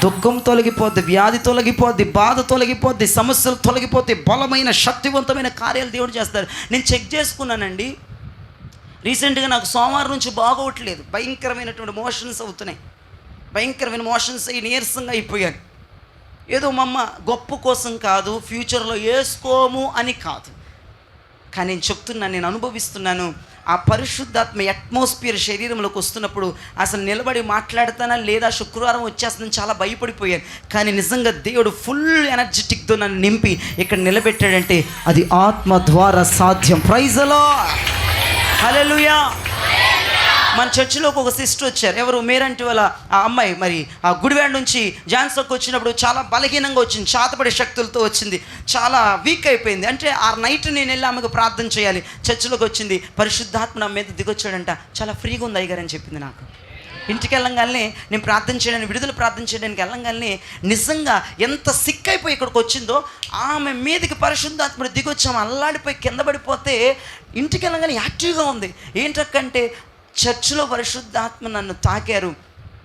దుఃఖం తొలగిపోద్ది, వ్యాధి తొలగిపోద్ది, బాధ తొలగిపోద్ది, సమస్యలు తొలగిపోతాయి, బలమైన శక్తివంతమైన కార్యాలు దేవుడు చేస్తారు. నేను చెక్ చేసుకున్నానండి, రీసెంట్గా నాకు సోమవారం నుంచి బాగోవట్లేదు, భయంకరమైనటువంటి మోషన్స్ అవుతున్నాయి, భయంకరమైన మోషన్స్ అయ్యి నీరసంగా అయిపోయాను. ఏదో మా అమ్మ గొప్ప కోసం కాదు, ఫ్యూచర్లో వేసుకోము అని కాదు, కానీ నేను చెప్తున్నాను, నేను అనుభవిస్తున్నాను. ఆ పరిశుద్ధాత్మ అట్మాస్ఫియర్ శరీరంలోకి వస్తున్నప్పుడు అసలు నిలబడి మాట్లాడతానా లేదా, శుక్రవారం వచ్చేస్తుందని చాలా భయపడిపోయాను. కానీ నిజంగా దేవుడు ఫుల్ ఎనర్జెటిక్తో నన్ను నింపి ఇక్కడ నిలబెట్టాడంటే అది ఆత్మ ద్వారా సాధ్యం. ప్రైజ్ ది లార్డ్, హల్లెలూయా. మన చర్చిలోకి ఒక సిస్టర్ వచ్చారు, ఎవరు మేరంటి వాళ్ళ ఆ అమ్మాయి, మరి ఆ గుడివాడ నుంచి జాన్సన్కి వచ్చినప్పుడు చాలా బలహీనంగా వచ్చింది, చేతపడే శక్తులతో వచ్చింది, చాలా వీక్ అయిపోయింది. అంటే ఆ నైట్ నేను వెళ్ళి ఆమెకు ప్రార్థన చేయాలి, చర్చిలోకి వచ్చింది, పరిశుద్ధాత్మ నా మీద దిగొచ్చాడంట, చాలా ఫ్రీగా ఉంది అయ్యగారు అని చెప్పింది నాకు. ఇంటికి వెళ్ళంగానే నేను ప్రార్థన చేయడానికి, విడుదల ప్రార్థన చేయడానికి వెళ్ళంగానే నిజంగా ఎంత సిక్ అయిపోయి ఇక్కడికి వచ్చిందో, ఆమె మీదకి పరిశుద్ధాత్మ దిగొచ్చాము, అల్లాడిపోయి కింద పడిపోతే ఇంటికి వెళ్ళంగానే యాక్టివ్గా ఉంది. ఏంటంటే చర్చిలో పరిశుద్ధాత్మ నన్ను తాకారు,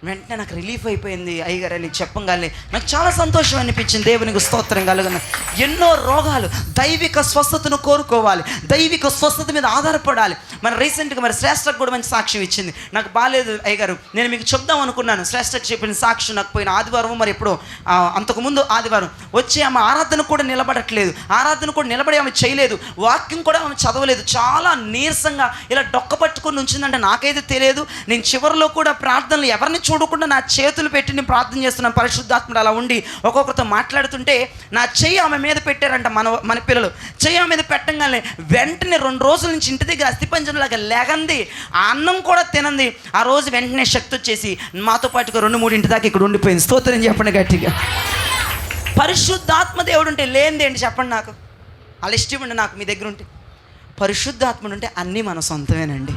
వెంటనే నాకు రిలీఫ్ అయిపోయింది అయ్యగారు అని చెప్పగానే నాకు చాలా సంతోషం అనిపించింది. దేవునికి స్తోత్రం కలుగును. ఎన్నో రోగాలు, దైవిక స్వస్థతను కోరుకోవాలి, దైవిక స్వస్థత మీద ఆధారపడాలి. మన రీసెంట్గా మరి శ్రేష్టకు కూడా మంచి సాక్ష్యం ఇచ్చింది, నాకు బాగాలేదు అయ్యగారు, నేను మీకు చెప్దాం అనుకున్నాను. శ్రేష్టకు చెప్పిన సాక్ష్యం నాకు పోయిన ఆదివారం, మరి ఎప్పుడో అంతకుముందు ఆదివారం వచ్చి ఆమె ఆరాధన కూడా నిలబడట్లేదు, ఆరాధన కూడా నిలబడి ఆమె చేయలేదు, వాక్యం కూడా ఆమె చదవలేదు, చాలా నీరసంగా ఇలా డొక్క పట్టుకొని ఉంచిందంటే నాకైతే తెలియదు. నేను చివరిలో కూడా ప్రార్థనలు ఎవరిని చూడకుండా నా చేతులు పెట్టి నేను ప్రార్థన చేస్తున్నాను. పరిశుద్ధాత్ముడు అలా ఉండి ఒక్కొక్కరితో మాట్లాడుతుంటే నా చెయ్యి ఆమె మీద పెట్టారంట. మన పిల్లలు చెయ్యి ఆమె మీద పెట్టంగానే వెంటనే 2 రోజుల నుంచి ఇంటి దగ్గర అస్థిపంజరంలాగా లేగంది, ఆ అన్నం కూడా తినంది. ఆ రోజు వెంటనే శక్తి వచ్చేసి మాతో పాటుగా 2-3 ఇంటి దాకా ఇక్కడ ఉండిపోయింది. స్తోత్రం చెప్పండి గట్టిగా. పరిశుద్ధాత్మ దేవుడు ఉంటే లేనిది ఏంటి చెప్పండి, నాకు అలా ఇష్టం ఉండి నాకు మీ దగ్గర ఉంటే. పరిశుద్ధాత్ముడు ఉంటే అన్నీ మన సొంతమేనండి.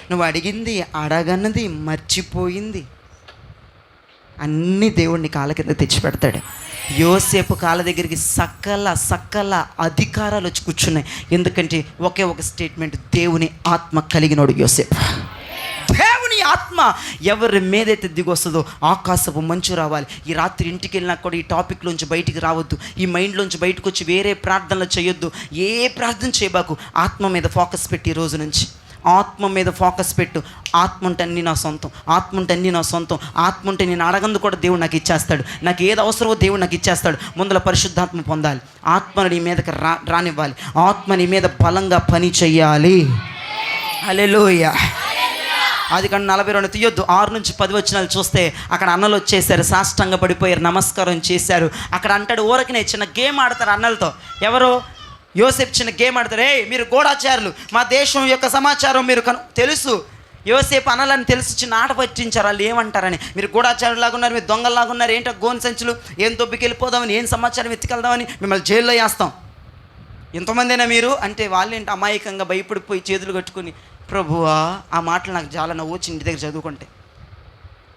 నువ్వు అడిగింది, అడగన్నది, మర్చిపోయింది అన్నీ దేవుడిని కాళ్ళ కింద తెచ్చిపెడతాడు. యోసేపు కాళ్ళ దగ్గరికి సకల అధికారాలు వచ్చి కూర్చున్నాయి. ఎందుకంటే ఒకే ఒక స్టేట్మెంట్, దేవుని ఆత్మ కలిగినోడు యోసేపు. దేవుని ఆత్మ ఎవరి మీదైతే దిగొస్తుందో ఆకాశపు మంచు రావాలి. ఈ రాత్రి ఇంటికి వెళ్ళినా కూడా ఈ టాపిక్లోంచి బయటికి రావద్దు, ఈ మైండ్లోంచి బయటకు వచ్చి వేరే ప్రార్థనలు చేయొద్దు, ఏ ప్రార్థన చేయబాకు, ఆత్మ మీద ఫోకస్ పెట్టి ఈ రోజు నుంచి ఆత్మ మీద ఫోకస్ పెట్టు. ఆత్మ ఉంటే అన్నీ నా సొంతం, ఆత్మ ఉంటే అన్నీ నా సొంతం, ఆత్మ ఉంటే నేను అడగందు కూడా దేవుడు నాకు ఇచ్చేస్తాడు, నాకు ఏది అవసరమో దేవుడు నాకు ఇచ్చేస్తాడు. ముందర పరిశుద్ధాత్మ పొందాలి, ఆత్మను నీ మీదకి రానివ్వాలి, ఆత్మ నీ మీద బలంగా పని చెయ్యాలి. హల్లెలూయా. అది కానీ 42 తీయొద్దు, 6 నుంచి 10 వచనాలు చూస్తే అక్కడ అన్నలు వచ్చేసారు, సాష్టాంగ పడిపోయారు, నమస్కారం చేశారు. అక్కడ అంటాడు ఊరకనే చిన్న గేమ్ ఆడతారు అన్నలతో. ఎవరు? యోసేపు చిన్న గేమ్ ఆడతారు. మీరు గూఢాచారులు, మా దేశం యొక్క సమాచారం మీరు తెలుసు. యోసేపు అన్నలని తెలుసు, చిన్న ఆట పట్టించారు. వాళ్ళు ఏమంటారని, మీరు గూఢాచారులాగా ఉన్నారు, మీరు దొంగల్లాగా ఉన్నారు, ఏంటో గోను సంచులు, ఏం దొబ్బికి వెళ్ళిపోదామని, ఏం సమాచారం ఎత్తుకెళ్దామని, మిమ్మల్ని జైల్లో వేస్తాం, ఎంతమందైనా మీరు అంటే. వాళ్ళేంటి అమాయకంగా భయపడిపోయి చేతులు కట్టుకుని, ప్రభువా, ఆ మాటలు నాకు చాలా నవ్వు వచ్చి ఇంటి దగ్గర చదువుకుంటే.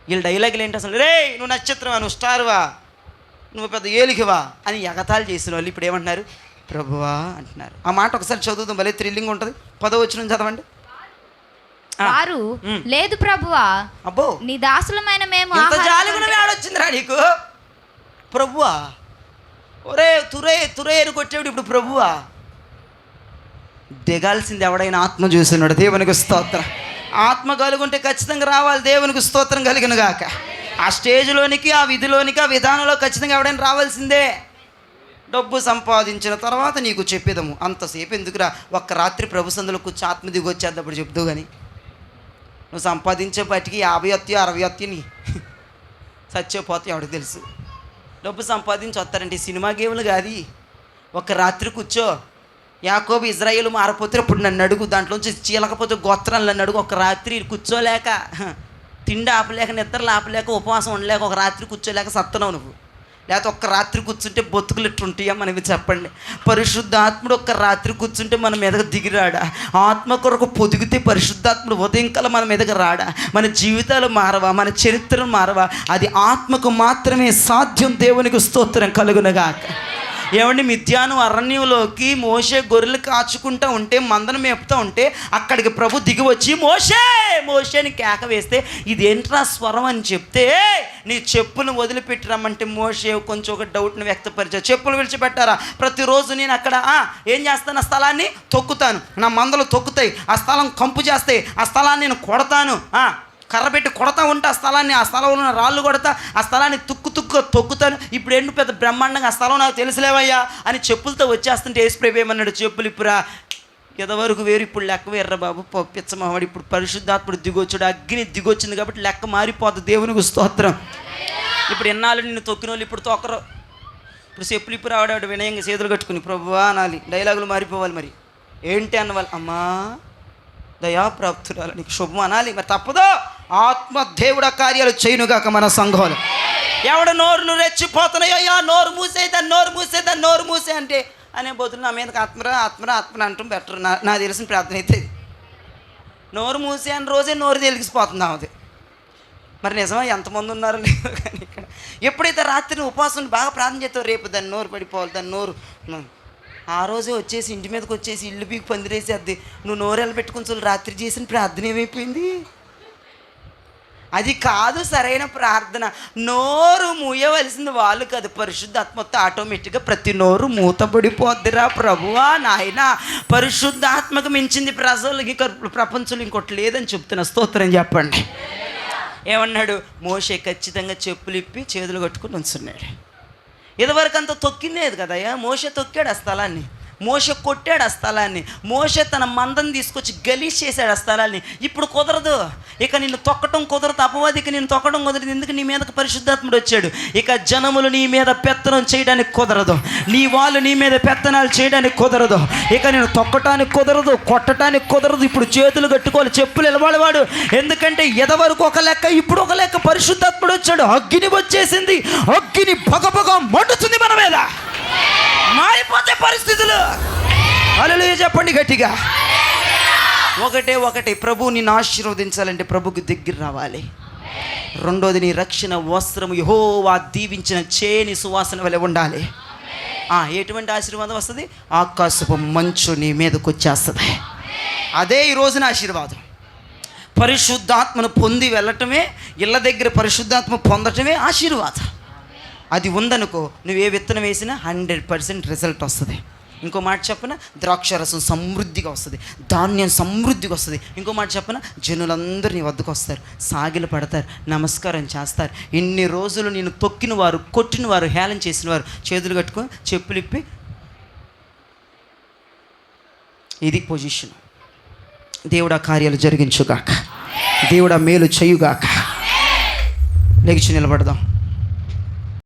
వీళ్ళ డైలాగులు ఏంటి అసలు? రే నువ్వు నక్షత్రమా, నువ్వు స్టార్వా, నువ్వు పెద్ద ఏలికివా అని ఎగతాళి చేసిన వాళ్ళు ఇప్పుడు ఏమంటున్నారు? ప్రభువా అంటున్నారు. ఆ మాట ఒకసారి చదువుతాం, భలే థ్రిల్లింగ్ ఉంటుంది. 10వ వచనం చదవండి. వారు, లేదు ప్రభువా, అబ్బో నీ దాసులమైన మేము ఎంత జాలిగుణమే ఆడొచ్చిందిరా నీకు. ప్రభువా, ఒరే తురే తురే అని కొట్టేవాడు ఇప్పుడు ప్రభువా. దిగాల్సింది ఎవడైనా ఆత్మ చూసినాడు. దేవునికి స్తోత్రం. ఆత్మ కలుగుంటే ఖచ్చితంగా రావాలి. దేవునికి స్తోత్రం కలిగిన గాక. ఆ స్టేజ్లోనికి, ఆ విధిలోనికి, ఆ విధానంలో ఖచ్చితంగా ఎవడైనా రావాల్సిందే. డబ్బు సంపాదించిన తర్వాత నీకు చెప్పేదము, అంతసేపు ఎందుకురా, ఒక్క రాత్రి ప్రభు సందులో కూర్చో ఆత్మ దిగి వచ్చేటప్పుడు చెప్తూ. కానీ నువ్వు సంపాదించే బట్టికి 50 60 చచ్చిపోతే ఎవడికి తెలుసు. డబ్బు సంపాదించి వస్తారంటే సినిమా గేమ్లు కాదు. ఒక రాత్రి కూర్చో. యాకోబు ఇజ్రాయేలు మారపోతే ఇప్పుడు నన్ను అడుగు, దాంట్లోంచి చీలకపోతే గోత్రాలు నన్ను అడుగు. ఒక రాత్రి కూర్చోలేక, తిండి ఆపలేక, నిద్రలు ఆపలేక, ఉపవాసం ఉండలేక, ఒక రాత్రి కూర్చోలేక సత్తనావు నువ్వు. లేకపోతే ఒక్క రాత్రి కూర్చుంటే బొత్తుకులు ఎట్టుంటాయా మనకి చెప్పండి. పరిశుద్ధాత్ముడు ఒక్క రాత్రి కూర్చుంటే మన మీదకి దిగిరాడా? ఆత్మ కొరకు పొదిగితే పరిశుద్ధాత్ముడు ఉదయంకాలం మన మీదకి రాడా? మన జీవితాలు మారవా? మన చరిత్రలు మారవా? అది ఆత్మకు మాత్రమే సాధ్యం. దేవునికి స్తోత్రం కలుగునుగాక. ఏమండి, మిద్యాను అరణ్యంలోకి మోషే గొర్రెలు కాచుకుంటూ ఉంటే, మందను మేపుతూ ఉంటే, అక్కడికి ప్రభు దిగి వచ్చి మోషే మోషేని కేక వేస్తే, ఇదేంట్రా స్వరం అని చెప్తే, నీ చెప్పును వదిలిపెట్టి రమ్మంటే మోషే కొంచెం ఒక డౌట్ని వ్యక్తపరిచారు. చెప్పులు విడిచిపెట్టారా? ప్రతిరోజు నేను అక్కడ ఏం చేస్తాను? ఆ స్థలాన్ని తొక్కుతాను, నా మందలు తొక్కుతాయి, ఆ స్థలం కంపు చేస్తాయి, ఆ స్థలాన్ని నేను కొడతాను, కర్ర పెట్టి కొడతా ఉంటా ఆ స్థలాన్ని, ఆ స్థలంలో ఉన్న రాళ్ళు కొడతా, ఆ స్థలాన్ని తొక్కుతాను. ఇప్పుడు ఏంటి పెద్ద బ్రహ్మాండంగా ఆ స్థలం నాకు తెలుసులేవయ్యా అని చెప్పులతో వచ్చేస్తుంటే యేసుప్రభు ఏమన్నాడు? చెప్పులు ఇప్పురా, ఎదవరకు వేరు, ఇప్పుడు లెక్క వేర్ర బాబు పిచ్చమావాడు. ఇప్పుడు పరిశుద్ధాత్ముడు దిగొచ్చాడు, అగ్ని దిగొచ్చింది కాబట్టి లెక్క మారిపోతుంది. దేవునికి స్తోత్రం. ఇప్పుడు ఎన్నాళ్ళు నిన్ను తొక్కిన వాళ్ళు ఇప్పుడు తొక్కరు. ఇప్పుడు చెప్పులు ఇప్పుడు ఆడాడు వినయంగా చేతులు కట్టుకుని ప్రభువా అనాలి. డైలాగులు మారిపోవాలి. మరి ఏంటి అన్నవాళ్ళు, అమ్మా దయాప్రాప్తురాలు నీకు శుభం అనాలి. మరి తప్పదో. ఆత్మ దేవుడ కార్యాలు చేయనుగాక మన సంఘంలో. ఎవడ నోరును రెచ్చిపోతున్నాయో, అయ్యా నోరు మూసేదాన్ని, నోరు మూసేదాన్ని, నోరు మూసే అంటే అనే బదులు నా మీదకి ఆత్మరా అంటాం బెటర్. నాకు తెలిసిన ప్రార్థన అయితే నోరు మూసే అని రోజే నోరు తెలిసిపోతుంది ఆమెది. మరి నిజమా? ఎంతమంది ఉన్నారు లేదు కానీ ఇక్కడ. ఎప్పుడైతే రాత్రి ఉపవాసం బాగా ప్రార్థన చేస్తావు, రేపు దాన్ని నోరు పడిపోవాలి, దాన్ని నోరు, ఆ రోజే వచ్చేసి ఇంటి మీదకి వచ్చేసి ఇల్లు పీకి పందిరేసేద్ది. నువ్వు నోరెళ్ళు పెట్టుకుని రాత్రి చేసిన ప్రార్థన ఏమైపోయింది? అది కాదు సరైన ప్రార్థన. నోరు మూయవలసింది వాళ్ళు కాదు, పరిశుద్ధాత్మతో ఆటోమేటిక్గా ప్రతి నోరు మూతపడిపోద్దిరా ప్రభువా నాయన. పరిశుద్ధాత్మకు మించింది ప్రపంచంలో ఇంకోటి లేదని చెప్తున్నా. స్తోత్రం చెప్పండి. ఏమన్నాడు? మోషే ఖచ్చితంగా చెప్పులు ఇప్పి చేతులు కట్టుకుని ఉంచున్నాడు. ఇదివరకు అంతా తొక్కిందేది కదయ్యా. మోషే తొక్కాడు ఆ స్థలాన్ని, మోషే కొట్టాడు ఆ స్థలాన్ని, మోషే తన మందని తీసుకొచ్చి గలీజ్ చేశాడు ఆ స్థలాన్ని. ఇప్పుడు కుదరదు, ఇక నిన్ను తొక్కటం కుదరదు. అపవాదికి నిన్ను తొక్కడం కుదరదు. ఎందుకు? నీ మీదకి పరిశుద్ధాత్ముడు వచ్చాడు. ఇక జనములు నీ మీద పెత్తనం చేయడానికి కుదరదు, నీ వాళ్ళు నీ మీద పెత్తనాలు చేయడానికి కుదరదు. ఇక నేను తొక్కటానికి కుదరదు, కొట్టడానికి కుదరదు. ఇప్పుడు చేతులు కట్టుకోవాలి, చెప్పులు నిలబడవాడు. ఎందుకంటే ఎదవరకు ఒక లెక్క, ఇప్పుడు ఒక లెక్క. పరిశుద్ధాత్ముడు వచ్చాడు, అగ్ని వచ్చేసింది, అగ్ని భగభగ మండుతుంది మన మీద. మారిపోతే పరిస్థితులు. హల్లెలూయా చెప్పండి గట్టిగా. ఒకటే ప్రభువు నిన్ను ఆశీర్వదించాలంటే ప్రభుకి దగ్గర రావాలి. రెండోది, నీ రక్షణ వస్త్రము యెహోవా దీవించిన చేని సువాసన వలె ఉండాలి. ఎటువంటి ఆశీర్వాదం వస్తుంది? ఆకాశపు మంచు నీ మీదకి వచ్చేస్తుంది. అదే ఈ రోజున ఆశీర్వాదం. పరిశుద్ధాత్మను పొంది వెళ్ళటమే, ఇళ్ళ దగ్గర పరిశుద్ధాత్మ పొందటమే ఆశీర్వాదం. అది ఉందనుకో, నువ్వు ఏ విత్తనం వేసినా 100% రిజల్ట్ వస్తుంది. ఇంకో మాట చెప్పన, ద్రాక్షరసం సమృద్ధిగా వస్తుంది, ధాన్యం సమృద్ధిగా వస్తుంది. ఇంకో మాట చెప్పన, జనులందరూ నీ వద్దకు వస్తారు, సాగిలు పడతారు, నమస్కారం చేస్తారు. ఇన్ని రోజులు నేను తొక్కిన వారు, కొట్టిన వారు, హేళన చేసిన వారు చేతులు కట్టుకొని చెప్పులు ఇప్పి, ఇది పొజిషన్. దేవుడా కార్యాలు జరిగించుగాక, దేవుడా మేలు చేయుగాక. లేచి నిలబడదాం.